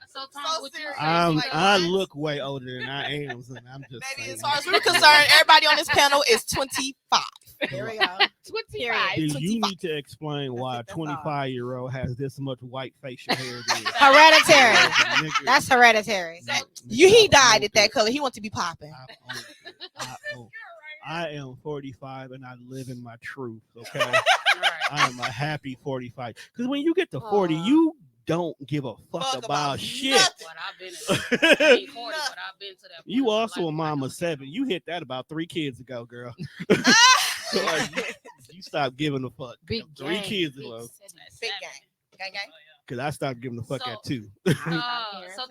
So, Tom, what you serious. say? I look way older than I am, and I'm just Baby, saying. as far as we're concerned, everybody on this panel is 25. Here we go. 25. You need to explain why a 25-year-old has this much white facial hair. Hereditary. That's hereditary. He died at that color. He wants to be popping. I am 45 and I live in my truth. Okay, I am a happy 45. Because when you get to 40, you don't give a fuck about shit. But I've been to, I ain't 40, but I've been to that. You also a mom of 7. You hit that about 3 kids ago, girl. So, you stopped giving a fuck. Big 3 gang. kids ago. Big gang. Gang, gang. Because I stopped giving a fuck at 2. So,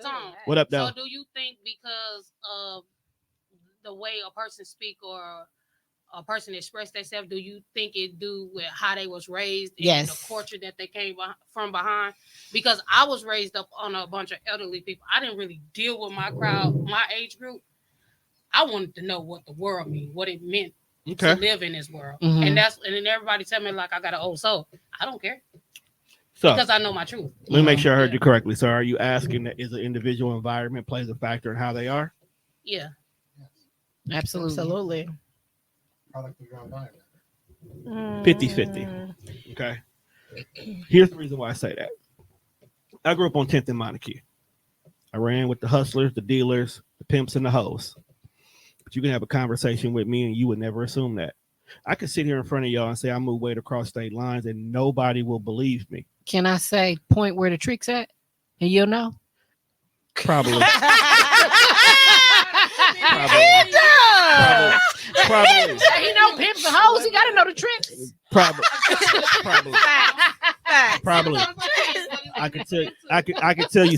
Tom, What up, though? So, do you think because of the way a person speak or a person express themselves, do you think it do with how they was raised and the culture that they came from behind? Because I was raised up on a bunch of elderly people. I didn't really deal with my crowd, my age group. I wanted to know what the world mean, what it meant to live in this world. Mm-hmm. And then everybody tell me like I got an old soul. I don't care. So, Because I know my truth. let me make sure I heard you correctly. So are you asking that is an individual environment plays a factor in how they are? Yeah. Absolutely. Product of your environment. 50-50. Okay. Here's the reason why I say that. I grew up on 10th and Monarchy. I ran with the hustlers, the dealers, the pimps, and the hoes. But you can have a conversation with me and you would never assume that. I could sit here in front of y'all and say I moved weight across state lines and nobody will believe me. Can I say point where the trick's at? And you'll know? Probably. Probably. He know pimps and hoes. He got to know the tricks. Probably. I could tell you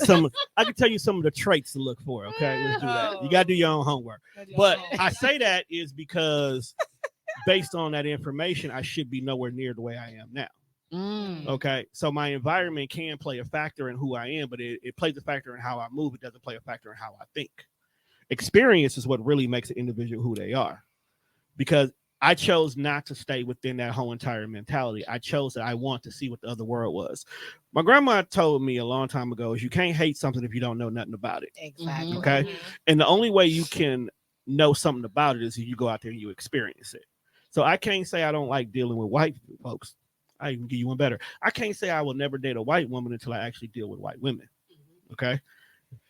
some of the traits to look for. Okay, let's do that. You gotta do your own homework. But I say that is because based on that information, I should be nowhere near the way I am now. Okay, so my environment can play a factor in who I am, but it plays a factor in how I move. It doesn't play a factor in how I think. Experience is what really makes an individual who they are, because I chose not to stay within that whole entire mentality. I chose that I want to see what the other world was. My grandma told me a long time ago is you can't hate something if you don't know nothing about it. Exactly. Okay. And the only way you can know something about it is if you go out there and you experience it. So I can't say I don't like dealing with white folks. I even give you one better. I can't say I will never date a white woman until I actually deal with white women. Okay.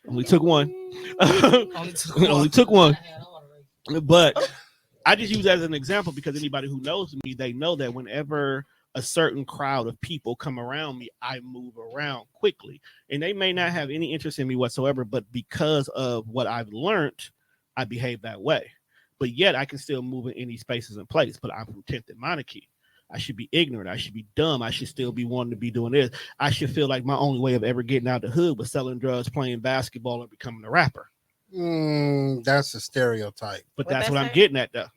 Only took one. Only took one. But I just use that as an example because anybody who knows me, they know that whenever a certain crowd of people come around me, I move around quickly. And they may not have any interest in me whatsoever, but because of what I've learned, I behave that way. But yet I can still move in any spaces and place. But I'm from 10th and Monarchy. I should be ignorant. I should be dumb. I should still be wanting to be doing this. I should feel like my only way of ever getting out of the hood was selling drugs, playing basketball, or becoming a rapper. That's a stereotype. But that's what I'm getting at, though.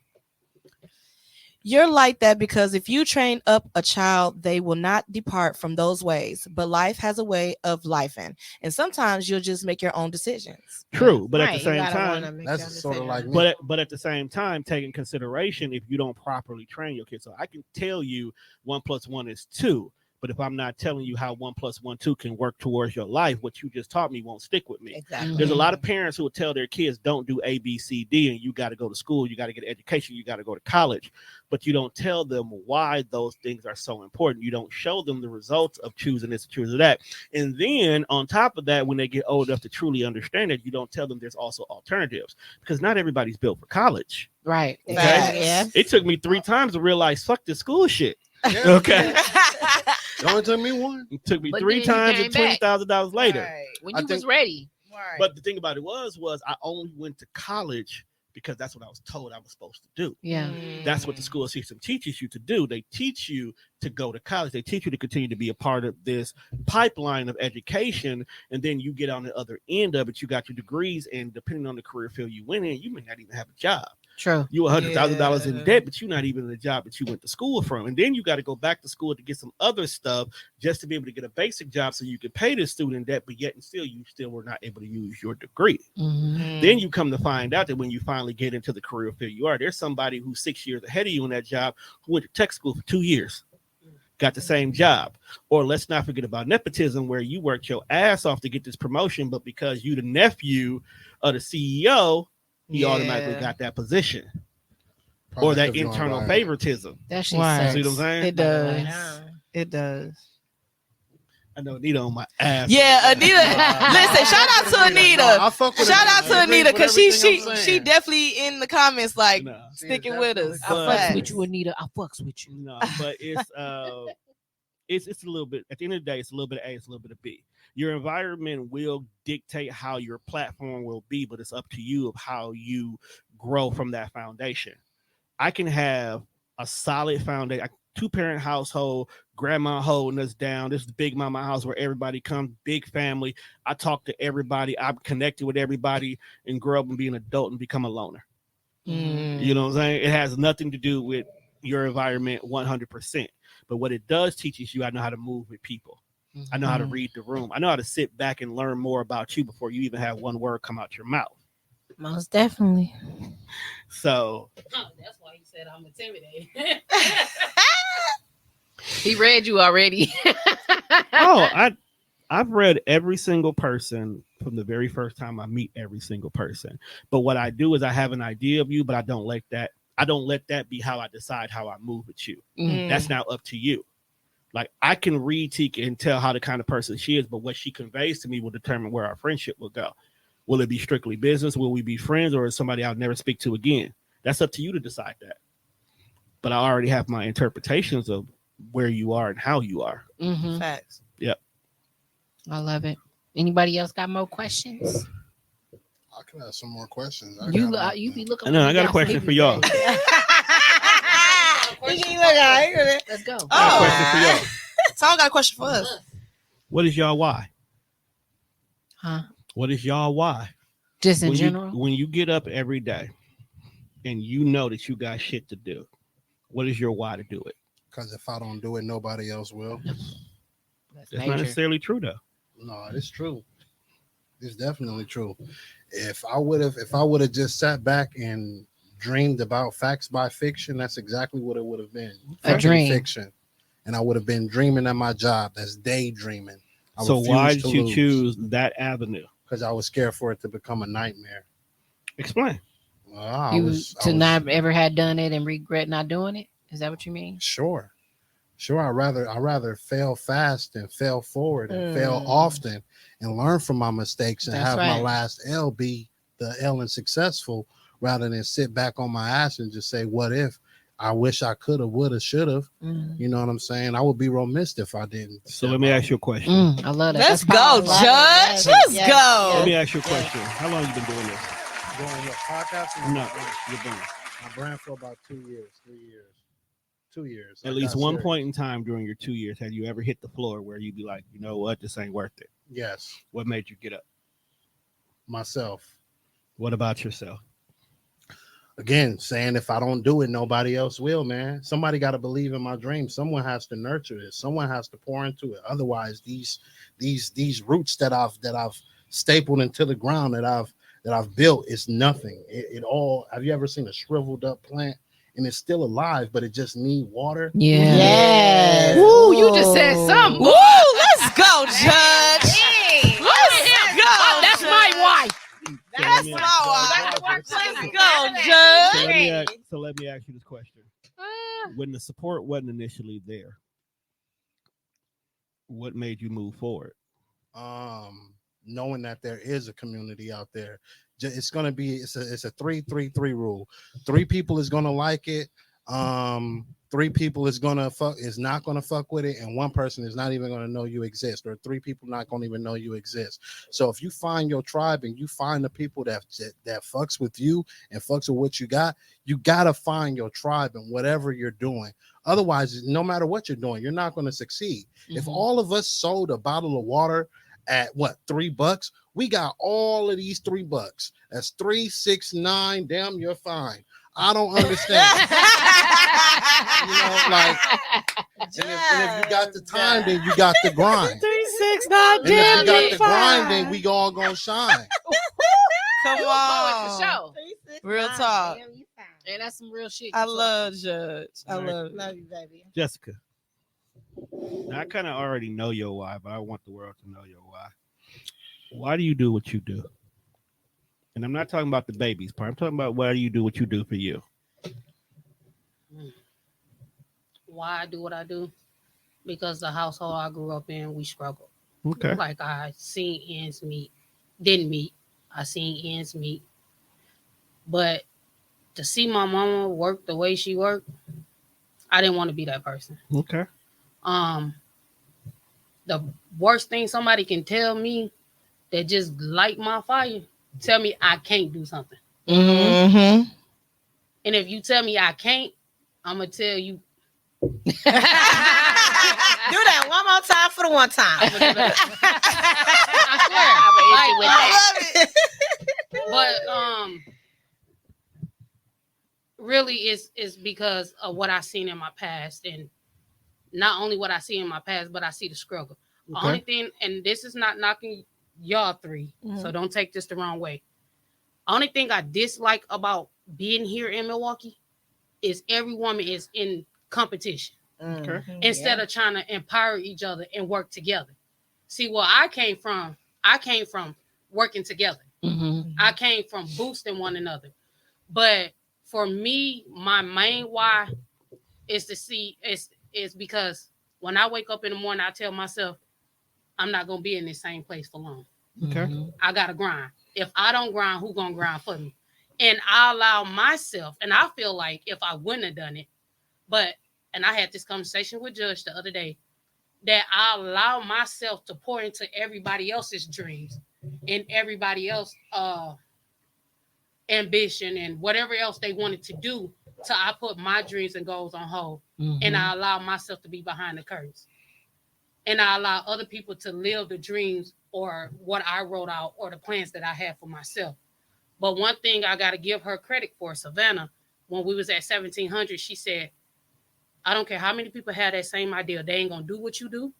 You're like that because if you train up a child, they will not depart from those ways. But life has a way of lifing. And sometimes you'll just make your own decisions. True. But at the same time, that's sort of like me. But at the same time, take in consideration if you don't properly train your kids. So I can tell you 1 + 1 is 2. But if I'm not telling you how 1 + 1, 2 can work towards your life, what you just taught me won't stick with me. Exactly. There's a lot of parents who will tell their kids don't do A, B, C, D, and you got to go to school, you got to get an education, you got to go to college. But you don't tell them why those things are so important. You don't show them the results of choosing this, choosing that. And then on top of that, when they get old enough to truly understand it, you don't tell them there's also alternatives because not everybody's built for college. Right. Okay? Yeah. It took me 3 times to realize, fuck this school shit. Yeah. Okay. It only took me one. It took me But 3 then you times came and $20,000 later. Right. When I you think- was ready. Right. But the thing about it was I only went to college because that's what I was told I was supposed to do. Yeah. That's what the school system teaches you to do. They teach you to go to college. They teach you to continue to be a part of this pipeline of education. And then you get on the other end of it. You got your degrees. And depending on the career field you went in, you may not even have a job. True. You $100,000 in debt, but you're not even in the job that you went to school from. And then you got to go back to school to get some other stuff just to be able to get a basic job so you can pay the student debt, but yet and still you still were not able to use your degree. Then you come to find out that when you finally get into the career field you are, there's somebody who's 6 years ahead of you in that job who went to tech school for 2 years, got the same job. Or let's not forget about nepotism, where you worked your ass off to get this promotion, but because you the nephew of the CEO, he automatically got that position. Or that internal favoritism. That shit sucks. See what I'm saying? It does. It does. I know Anita on my ass. Yeah, Anita. Listen, shout out to Anita. Shout out to Anita because she definitely in the comments like sticking with us. I fucks with you, Anita. I fucks with you. No, but it's a little bit. At the end of the day, it's a little bit of A, it's a little bit of B. Your environment will dictate how your platform will be, but it's up to you of how you grow from that foundation. I can have a solid foundation, 2-parent household, grandma holding us down. This is the big mama house where everybody comes, big family. I talk to everybody. I'm connected with everybody and grow up and be an adult and become a loner. You know what I'm saying? It has nothing to do with your environment 100%. But what it does teach you, I know how to move with people. I know how to read the room. I know how to sit back and learn more about you before you even have one word come out your mouth. Most definitely. So that's why he said I'm intimidated. He read you already. I've read every single person from the very first time I meet every single person. But what I do is I have an idea of you, but I don't let that be how I decide how I move with you. That's now up to you. Like, I can read Tika and tell how the kind of person she is, but what she conveys to me will determine where our friendship will go. Will it be strictly business? Will we be friends, or is somebody I'll never speak to again? That's up to you to decide that. But I already have my interpretations of where you are and how you are. Facts. Yep. I love it. Anybody else got more questions? I can have some more questions. You be looking. I got a question for y'all. Let's go. I got a question for y'all. Tom got a question for us. What is y'all why? Huh? What is y'all why? Just in general? When you get up every day and you know that you got shit to do, what is your why to do it? Because if I don't do it, nobody else will. That's not necessarily true, though. No, it's true. It's definitely true. If I would have just sat back and dreamed about facts by fiction, that's exactly what it would have been. A dream. Fiction. And I would have been dreaming at my job. That's daydreaming. So why did you choose that avenue? Because I was scared for it to become a nightmare. Explain. Not ever had done it and regret not doing it? Is that what you mean? Sure. I rather fail fast and fail forward and fail often and learn from my mistakes and have my last L be the L and successful, rather than sit back on my ass and just say, what if? I wish I could have, would have, should have. You know what I'm saying? I would be remiss if I didn't. So let me ask you a question. I love that. Let's go, Judge. Let's go. Let me ask you a question. How long have you been doing this? Doing what, podcasting? No, you've been. My brand for about 2 years, 3 years. 2 years. At least one point in time during your 2 years, have you ever hit the floor where you'd be like, you know what, this ain't worth it? Yes. What made you get up? Myself. What about yourself? Again, saying if I don't do it, nobody else will, man. Somebody got to believe in my dream. Someone has to nurture it. Someone has to pour into it. Otherwise, these roots that I've stapled into the ground that I've built is nothing. It all. Have you ever seen a shriveled up plant? And it's still alive, but it just need water. Yeah. Yes. Woo, you just said something. Woo, let's go, Judge. Let's go. That's my wife. That's my wife. Let's go, Judge. So let me ask you this question. When the support wasn't initially there, what made you move forward? Knowing that there is a community out there. It's a 3-3-3 rule. 3 people is gonna like it. 3 people is not gonna fuck with it, and 1 person is not even gonna know you exist, or 3 people not gonna even know you exist. So if you find your tribe and you find the people that fucks with you and fucks with what you gotta find your tribe in whatever you're doing. Otherwise, no matter what you're doing, you're not gonna succeed. If all of us sold a bottle of water at $3, we got all of these $3. That's 3, 6, 9. Damn, you're fine. I don't understand. And if you got the time, then you got the grind. 3, 6, 9. And if you got the grind, then we all gonna shine. Come on. For sure. Real talk. And that's some real shit. I love Judge. I Right. love you, baby. Jessica, now, I kind of already know your why, but I want the world to know your why. Why do you do what you do? And I'm not talking about the babies part. I'm talking about why do you do what you do for you? Why I do what I do? Because the household I grew up in, we struggled. Okay. Like I seen ends meet, didn't meet. I seen ends meet. But to see my mama work the way she worked, I didn't want to be that person. Okay. The worst thing somebody can tell me that just light my fire, tell me I can't do something. Mm-hmm. And if you tell me I can't, I'm gonna tell you. Do that one more time for the one time. I swear. But really it's because of what I seen in my past, and not only what I see in my past, but I see the struggle. Okay. The only thing, and this is not knocking y'all 3, so don't take this the wrong way. Only thing I dislike about being here in Milwaukee is every woman is in competition. Okay. Instead of trying to empower each other and work together. See, where I came from working together. I came from boosting one another. But for me, my main why is to see is because when I wake up in the morning, I tell myself, I'm not gonna be in the same place for long. Okay. I gotta grind. If I don't grind, who gonna grind for me? And I allow myself, and I feel like if I wouldn't have done it, and I had this conversation with Judge the other day, that I allow myself to pour into everybody else's dreams and everybody else ambition and whatever else they wanted to do, till I put my dreams and goals on hold. And I allow myself to be behind the curtains. And I allow other people to live the dreams or what I wrote out or the plans that I had for myself. But one thing I got to give her credit for, Savannah, when we was at 1700, she said, I don't care how many people have that same idea. They ain't going to do what you do.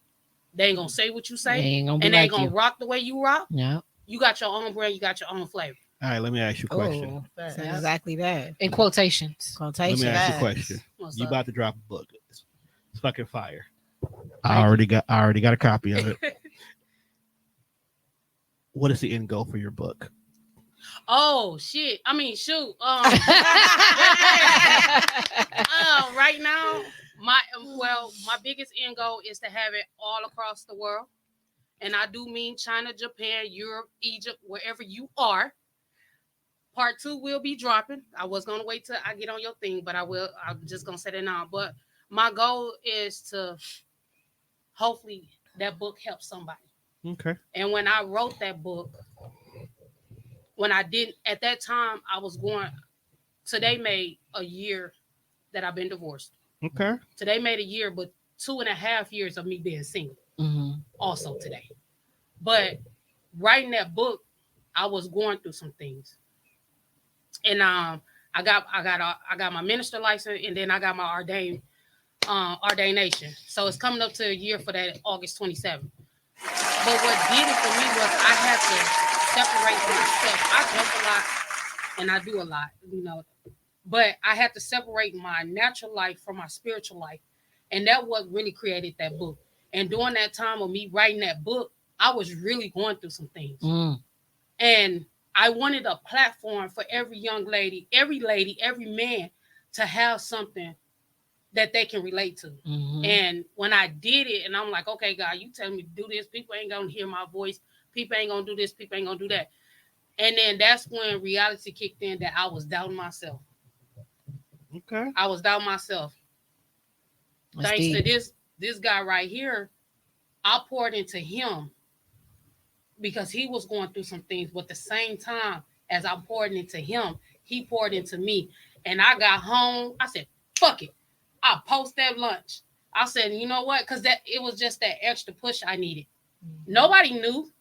They ain't going to say what you say. They ain't gonna be and they like ain't going to you. rock the way you rock. Yeah. You got your own brand. You got your own flavor. All right, let me ask you a question. That's exactly that. In quotations. Let me ask you a question. What's You up? about to drop a book. It's fucking fire. I already got a copy of it. What is the end goal for your book? Oh, shit. I mean, shoot. Right now, my biggest end goal is to have it all across the world. And I do mean China, Japan, Europe, Egypt, wherever you are. Part 2 will be dropping. I was going to wait till I get on your thing, but I'm just going to set it now. But my goal is to hopefully that book helps somebody. Okay. And when I wrote that book, at that time, I was going, today made a year that I've been divorced. Okay. Today made a year, but 2.5 years of me being single. Also today. But writing that book, I was going through some things. And I got my minister license, and then I got my ordination. So it's coming up to a year for that, August 27th. But what did it for me was I had to separate myself. I jump a lot and I do a lot, but I had to separate my natural life from my spiritual life. And that what really created that book. And during that time of me writing that book, I was really going through some things. And I wanted a platform for every young lady, every man to have something that they can relate to. And when I did it, and I'm like, okay, God, you tell me to do this. People ain't going to hear my voice. People ain't going to do this. People ain't going to do that. And then that's when reality kicked in, that I was doubting myself. Okay. I was down myself. That's Thanks deep. to this guy right here, I poured into him because he was going through some things. But at the same time as I poured into him, he poured into me. And I got home. I said, fuck it. I'll post that lunch. I said, you know what? Because it was just that extra push I needed. Nobody knew.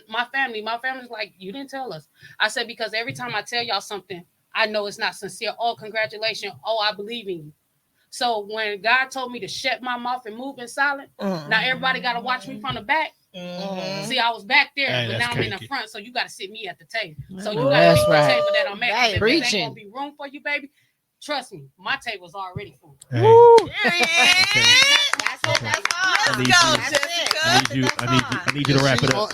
My family's like, you didn't tell us. I said, because every time I tell y'all something, I know it's not sincere. Oh, congratulations. Oh, I believe in you. So when God told me to shut my mouth and move in silence, now everybody got to watch me from the back. See, I was back there, but now I'm in the front, so you got to sit me at the table. So you got to pick the table that I'm at. If there ain't going to be room for you, baby, trust me, my table's already full. Hey. I need you to wrap it up.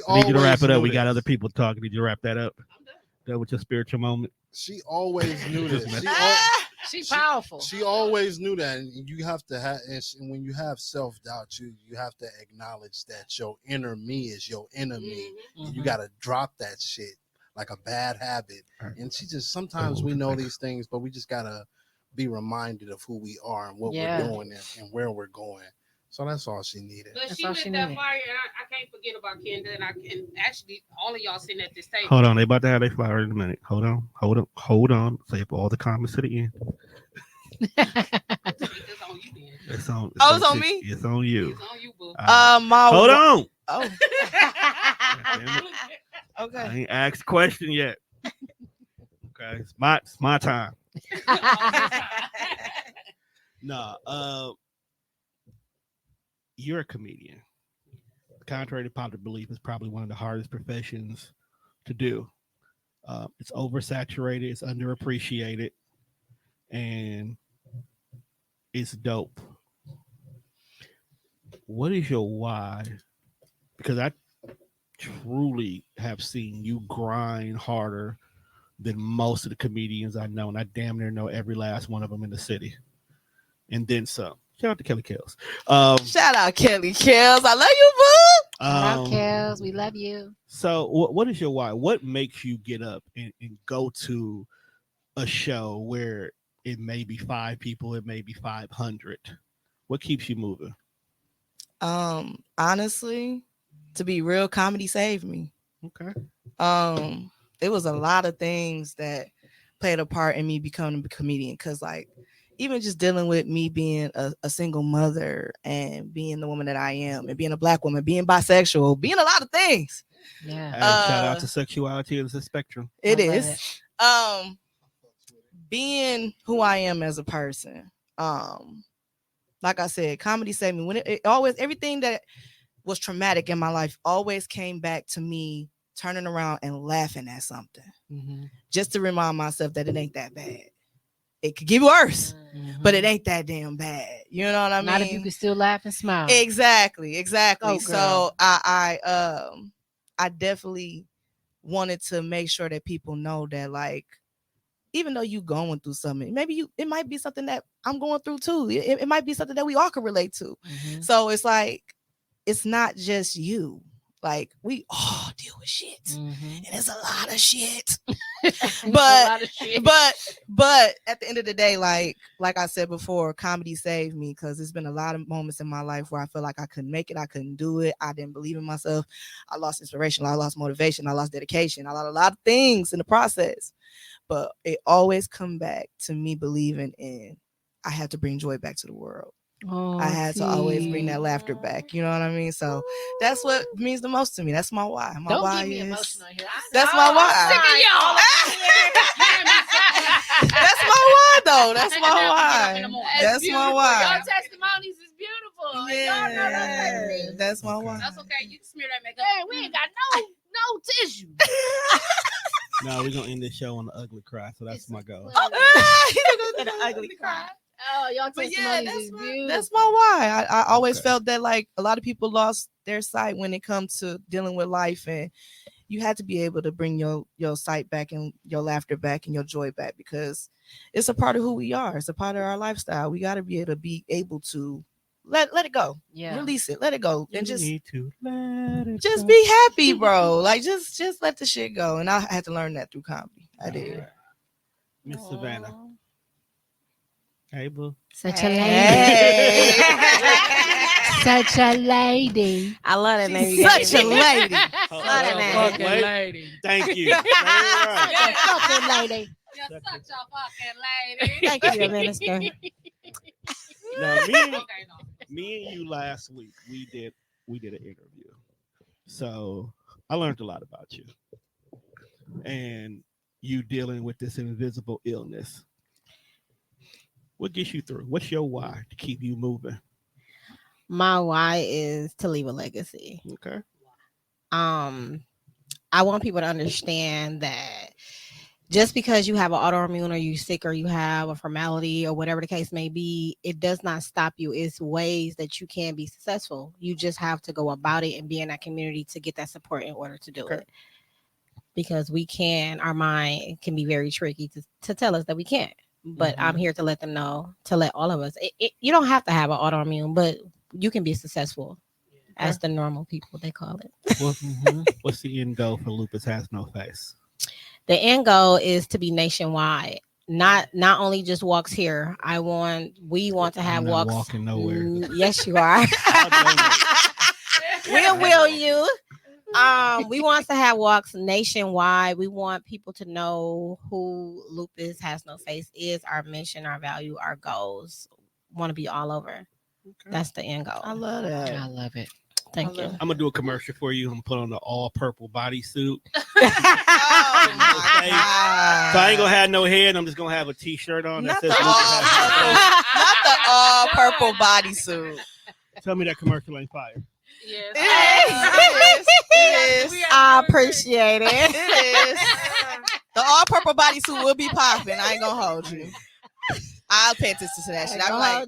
I need you to wrap it up. We got other people talking. Need you to wrap that up. That was your spiritual moment. She always knew this. She's powerful. She always knew that, and you have to have. And when you have self-doubt, you have to acknowledge that your inner me is your enemy, and you got to drop that shit like a bad habit. And she just sometimes we know these things, but we just gotta be reminded of who we are and what we're doing and where we're going. So that's all she needed. But she lit that fire, and I can't forget about Kendra, and actually all of y'all sitting at this table. Hold on, they about to have their fire in a minute. Hold on. Save all the comments to the end. It's on you, then. It's on me. It's on you. It's on you, boo. Hold on. Oh. Okay. I ain't asked a question yet. Okay, it's my time. You're a comedian. Contrary to popular belief, it's probably one of the hardest professions to do. It's oversaturated, it's underappreciated, and it's dope. What is your why? Because I truly have seen you grind harder than most of the comedians I know, and I damn near know every last one of them in the city, and then some. Shout out to Kelly Kells. Shout out Kelly Kells. I love you, boo. Shout out Kells. We love you. So what is your why? What makes you get up and go to a show where it may be 5 people, it may be 500? What keeps you moving? Honestly, to be real, comedy saved me. Okay. There was a lot of things that played a part in me becoming a comedian, because like even just dealing with me being a single mother and being the woman that I am and being a Black woman, being bisexual, being a lot of things. Yeah. Shout out to sexuality as a spectrum. It is. Being who I am as a person. Like I said, comedy saved me. When it always, everything that was traumatic in my life always came back to me turning around and laughing at something, just to remind myself that it ain't that bad. It could get worse, but it ain't that damn bad. You know what I mean? Not if you can still laugh and smile. Exactly. Oh, so I definitely wanted to make sure that people know that, like, even though you going through something, maybe it might be something that I'm going through too. It might be something that we all can relate to. So it's like, it's not just you. Like, we all deal with shit, and it's a lot of shit. but at the end of the day, like I said before, comedy saved me, because there's been a lot of moments in my life where I feel like I couldn't make it, I couldn't do it, I didn't believe in myself, I lost inspiration, I lost motivation, I lost dedication, I lost a lot of things in the process. But it always come back to me believing in I have to bring joy back to the world. I had to always bring that laughter back. You know what I mean? So that's what means the most to me. That's my why. My why get me is emotional here. that's my why. That's my why, though. That's my why. That's my why. Your testimonies is beautiful. Yeah, that's my why. That's okay. You can smear that makeup. Hey, we ain't got no tissue. No, we're gonna end this show on the ugly cry. So that's my goal. An ugly cry. Oh, y'all testimonies is beautiful. That's my why. I always felt that, like, a lot of people lost their sight when it comes to dealing with life, and you had to be able to bring your sight back and your laughter back and your joy back, because it's a part of who we are. It's a part of our lifestyle. We got to be able to let it go. Yeah. Release it. Let it go. And just be happy, bro. Like, just let the shit go. And I had to learn that through comedy. I did. Miss Savannah. Hey, boo. Such a lady. Hey. Such a lady. I love that name. Such a lady. Hold Love on, that wait. name. lady. Thank you. Say it right. Fucking lady. You're such a fucking lady. Thank you, Minister. Now, Okay, no. me and you last week, we did an interview. So I learned a lot about you. And you dealing with this invisible illness. What gets you through? What's your why to keep you moving? My why is to leave a legacy. Okay. I want people to understand that just because you have an autoimmune or you sick or you have a formality or whatever the case may be, it does not stop you. It's ways that you can be successful. You just have to go about it and be in that community to get that support in order to do it. Because our mind can be very tricky to tell us that we can't. But I'm here to let them know, to let all of us. You don't have to have an autoimmune, but you can be successful as the normal people, they call it. What's the end goal for Lupus Has No Face? The end goal is to be nationwide. Not only just walks here. We want to have I'm not walks. walking nowhere. Yes, you are. Will you? We want to have walks nationwide. We want people to know who Lupus Has No Face is, our mission, our value, our goals. Want to be all over. Okay. That's the end goal. I love that. I love it. Thank you. I'm gonna do a commercial for you. I'm gonna put on the all purple bodysuit. Oh my God. So I ain't gonna have no hair. I'm just gonna have a T-shirt on that Not says the Lupus Has No Face. all purple bodysuit. Tell me that commercial ain't fire. Yes. It is. I appreciate it. It is. The all purple bodysuit will be popping. I ain't gonna hold you. I'll pay attention to that shit. I'm like,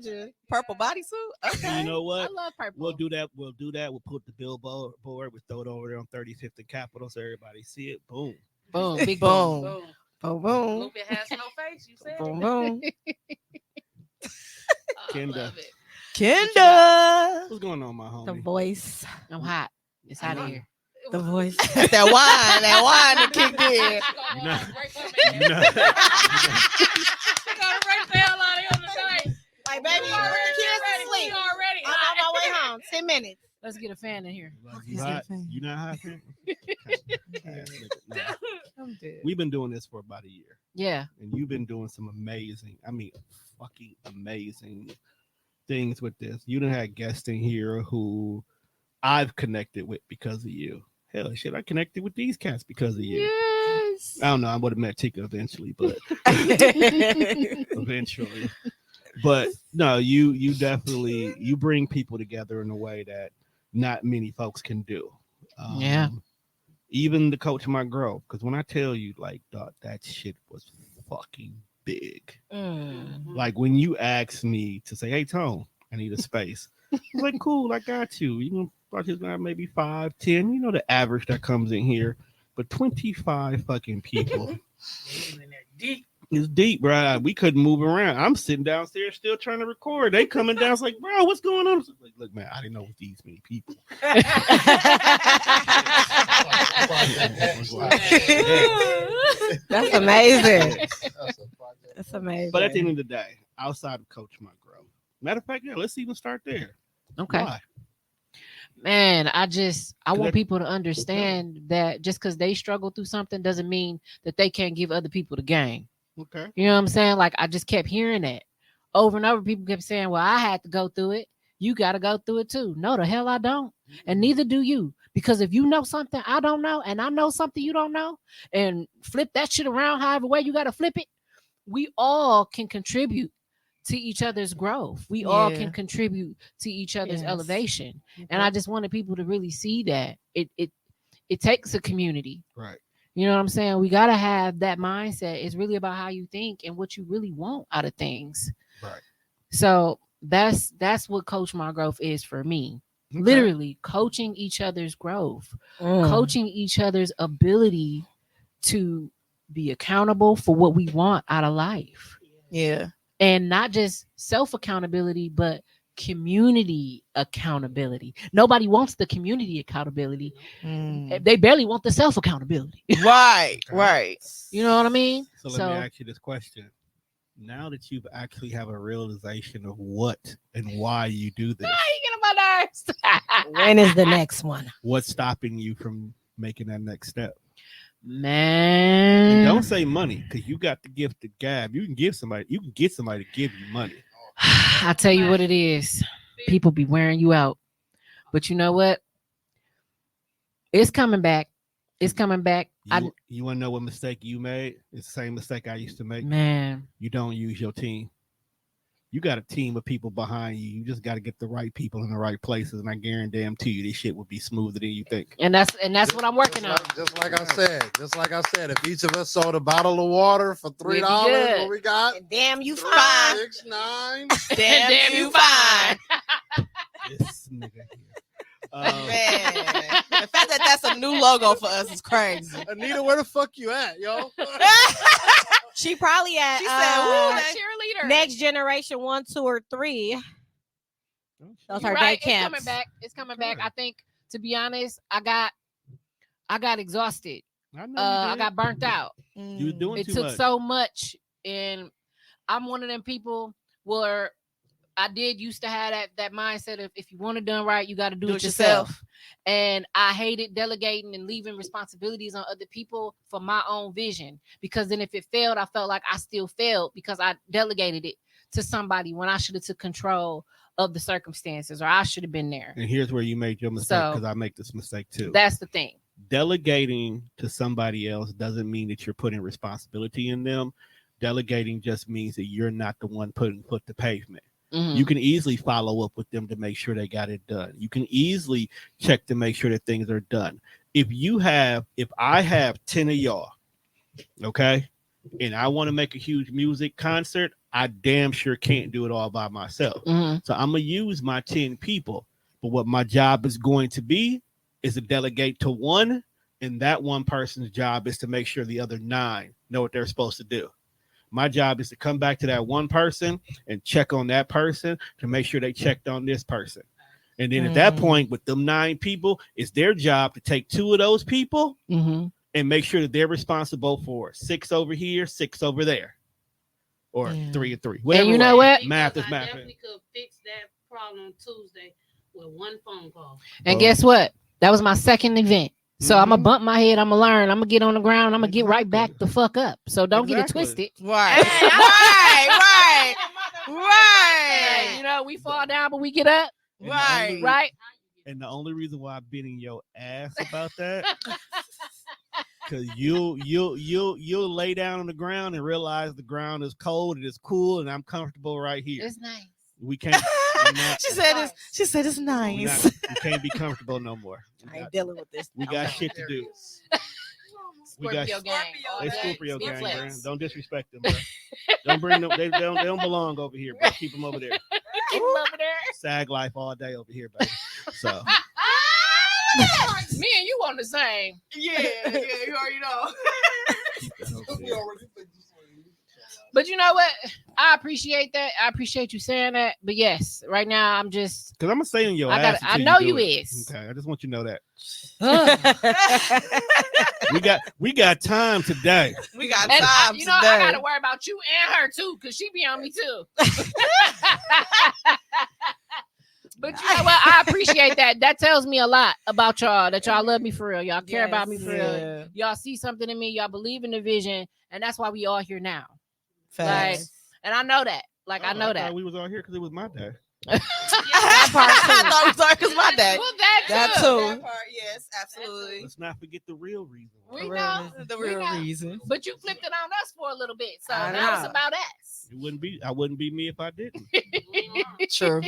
purple bodysuit? Okay. You know what? I love purple. We'll do that. We'll put the billboard. We'll throw it over there on 35th and Capitol so everybody see it. Boom. Boom. Big Boom. boom. Boom, boom. Lupus has no face. You said Boom, it. boom. Kenda. Love it. Kenda. What's going on, my homie? The voice. I'm hot. It's hot in here. The voice. That wine that kicked in. You know- You gotta break the hell out of him tonight. Like, baby, You already kids ready. asleep. You already I'm on my way home. 10 minutes. Let's get a fan in here. You hot? You not hot? Fam? Nah. I'm dead. We've been doing this for about a year, Yeah. and you've been doing some amazing, fucking amazing things with this. You done had guests in here who I've connected with because of you. Hell, shit, I connected with these cats because of you. Yes. I don't know. I would have met Tika eventually, but eventually. But no, you definitely you bring people together in a way that not many folks can do. Yeah. Even the coach of my girl, because when I tell you, like, dog, that shit was fucking big. Like when you asked me to say, "Hey, Tone, I need a space," I was like, "Cool, I got you." You thought you got maybe 5, 10. You know the average that comes in here, but 25 fucking people. It's deep, bro. We couldn't move around. I'm sitting downstairs still trying to record. They coming down. It's like, bro, what's going on? Like, look, man, I didn't know it was these many people. That's amazing. That's amazing. But at the end of the day, outside of Coach Monroe, matter of fact, yeah, let's even start there. Okay. Why? Man, I want people to understand that just because they struggle through something doesn't mean that they can't give other people the game. Okay. You know what I'm saying? Like, I just kept hearing that over and over. People kept saying, well, I had to go through it. You got to go through it too. No, the hell I don't. And neither do you. Because if you know something I don't know, and I know something you don't know, and flip that shit around however way you got to flip it, we all can contribute to each other's growth. We all can contribute to each other's elevation. And I just wanted people to really see that it takes a community. Right. You know what I'm saying? We got to have that mindset. It's really about how you think and what you really want out of things. Right. So that's what Coach My Growth is for me. Okay. Literally coaching each other's growth, coaching each other's ability to be accountable for what we want out of life. Yeah. And not just self-accountability, but community accountability. Nobody wants the community accountability. They barely want the self-accountability. Right, right. You know what I mean? So let me ask you this question. Now that you've actually have a realization of what and why you do this, you get on my nerves. When is the next one? what's stopping you from making that next step? Man, And don't say money, because you got the gift of gab. You can get somebody to give you money. I tell you what it is. People be wearing you out. But you know what? It's coming back. It's coming back. You want to know what mistake you made? It's the same mistake I used to make. Man, You don't use your team. You got a team of people behind you. You just got to get the right people in the right places, and I guarantee you, this shit will be smoother than you think. and that's what I'm working on. Just like I said, if each of us sold a bottle of water for $3, good. what we got? And damn, you 3, fine. 6, 9. Damn you fine. This nigga here. Man, the fact that that's a new logo for us is crazy. Anita, where the fuck you at, yo? She probably at She said, "Woo, Cheerleader. Next Generation 1, 2, or 3. Those are Right, day it's camps. coming back. It's coming back. I think, to be honest, I got exhausted. I know I got burnt out. you were doing It too took much. so much, and I'm one of them people where I did used to have that mindset of, if you want it done right, you got to do it yourself. And I hated delegating and leaving responsibilities on other people for my own vision, because then if it failed, I felt like I still failed because I delegated it to somebody when I should have took control of the circumstances, or I should have been there. And here's where you made your mistake, So, because I make this mistake too. That's the thing. Delegating to somebody else doesn't mean that you're putting responsibility in them. Delegating just means that you're not the one putting foot to pavement. Mhm. You can easily follow up with them to make sure they got it done. You can easily check to make sure that things are done. If I have 10 of y'all, okay, and I want to make a huge music concert, I damn sure can't do it all by myself. Mhm. So I'm going to use my 10 people. But what my job is going to be is to delegate to one, and that one person's job is to make sure the other 9 know what they're supposed to do. My job is to come back to that one person and check on that person to make sure they checked on this person. And then at that point, with them 9 people, it's their job to take 2 of those people Mhm. and make sure that they're responsible for 6 over here, 6 over there, or 3 and 3. And you know what? Math is I math. definitely could fix that problem Tuesday with one phone call. And guess what? That was my second event. So I'm gonna bump my head. I'm gonna learn. I'm gonna get on the ground. I'm gonna get right back the fuck up. So don't get it twisted. Right. Right. You know, we fall down, but we get up. Right. Right. And the only reason why I've been in your ass about that, because you'll lay down on the ground and realize the ground is cold and it's cool and I'm comfortable right here. It's nice. We can't. She said it's nice. We can't be comfortable no more. I ain't dealing with this. We got shit to do. We got Scorpio gang. They Okay. Scorpio gang, Flex. bro. Don't disrespect them, bro. Don't bring them. They don't belong over here, bro. Keep them over there. Keep 'em over there. Sag life all day over here, baby. So Me and you on the same. Yeah, you already know. keep that over there. But you know what? I appreciate that. I appreciate you saying that. But yes, right now I'm just. Because I'm gonna say in your I ass. got. I until know do you it. is. Okay, I just want you to know that. We got time today. We got And time you know, I today. gotta worry about you and her too, because she be on me too. But you know what? I appreciate that. That tells me a lot about y'all, that y'all love me for real. Y'all care about me for real. Y'all see something in me. Y'all believe in the vision. And that's why we all here now. Like, and I know that. Like, I know that. We was all here because it was my day. That part too. I thought it was because my dad. Well, that That too. part, yes, absolutely. Let's not forget the real reason. We know. The We real know. reason. But you flipped it on us for a little bit. So I now it's know. about us. I wouldn't be me if I didn't. True.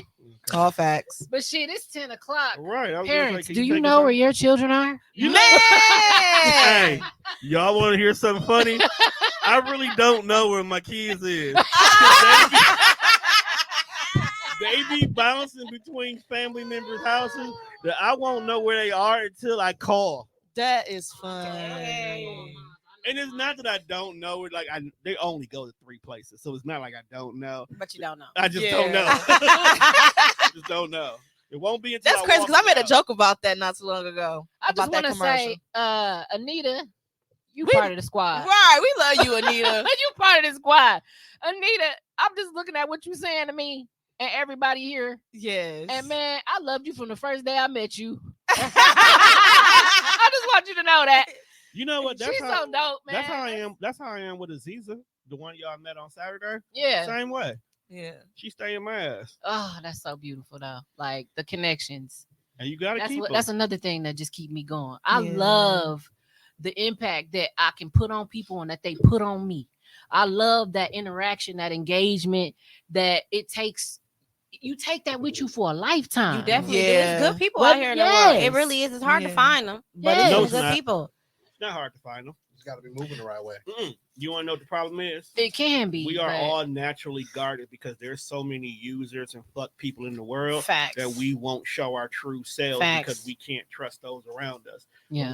All facts. But shit, it's 10 o'clock. Right. I was Parents, can do take you us know out? where your children are? You know- Man! Hey, y'all want to hear something funny? I really don't know where my kids is. They be bouncing between family members' houses that I won't know where they are until I call. That is fun. And it's not that I don't know it. Like they only go to 3 places, so it's not like I don't know. But you don't know. I just Yeah. don't know. I just don't know. It won't be until That's crazy because I made a out. joke about that not too long ago. I just about that want to say, Anita, You part of the squad. Right. We love you, Anita. You part of the squad. Anita, I'm just looking at what you saying to me and everybody here. Yes. And man, I loved you from the first day I met you. I just want you to know that. You know what? She's so dope, man. That's how I am. That's how I am with Aziza, the one y'all met on Saturday. Yeah. Same way. Yeah. She stay in my ass. Oh, that's so beautiful though. Like the connections. And you gotta keep them. That's another thing that just keep me going. I love the impact that I can put on people and that they put on me. I love that interaction, that engagement that it takes. You take that with you for a lifetime. You definitely do. It's good people out here in the world. It really is. It's hard to find them, but it's good people. It's not hard to find them. You got to be moving the right way. You want to know what the problem is? It can be. We are all naturally guarded because there's so many users and fuck people in the world that we won't show our true selves because we can't trust those around us. Yeah.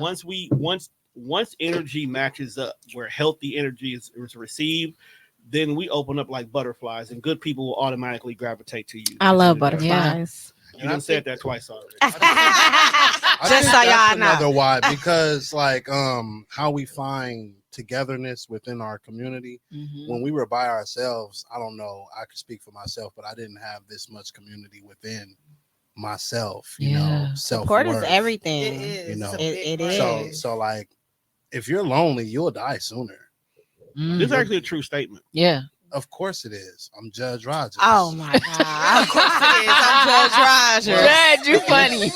Once energy matches up where healthy energy is received, then we open up like butterflies and good people will automatically gravitate to you. I love butterflies. You done said that twice already. Just so y'all know. Another why, because like how we find togetherness within our community. When we were by ourselves, I don't know, I could speak for myself, but I didn't have this much community within myself. You know, support is everything. It is. You know, it is. So like, if you're lonely, you'll die sooner. This is actually a true statement. Yeah. Of course it is. I'm Judge Rogers. Oh my God. Of course it is. I'm Judge Rogers. Judge, you funny.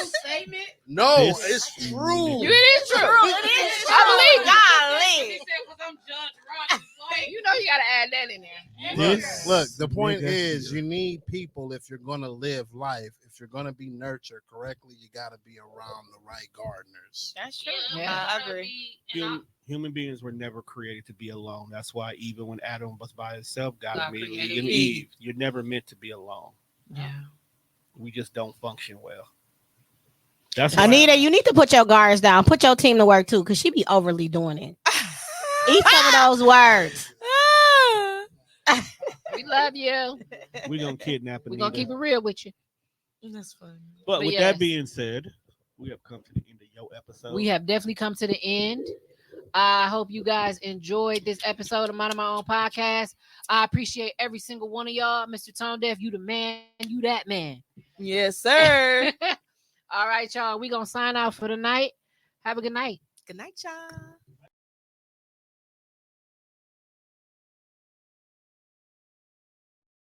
No, it's true. It is true. It is true. I believe. You know you gotta add that in there. Look, the point is you need people if you're going to live life. If you're going to be nurtured correctly, you got to be around the right gardeners. That's true. Yeah. I agree. Human beings were never created to be alone. That's why even when Adam was by himself, God immediately created gave him Eve. You're never meant to be alone. Yeah. We just don't function well. That's Anita, you need to put your guards down. Put your team to work too, because she be overly doing it. Eat some of those words. We love you. We're going to kidnap We're going to keep it real with you. That's funny. But with that being said, we have come to the end of your episode. We have definitely come to the end. I hope you guys enjoyed this episode of Mind of My Own Podcast. I appreciate every single one of y'all. Mr. Tonedef, you the man. You that man. Yes, sir. All right, y'all. We're going to sign out for the night. Have a good night. Good night, y'all.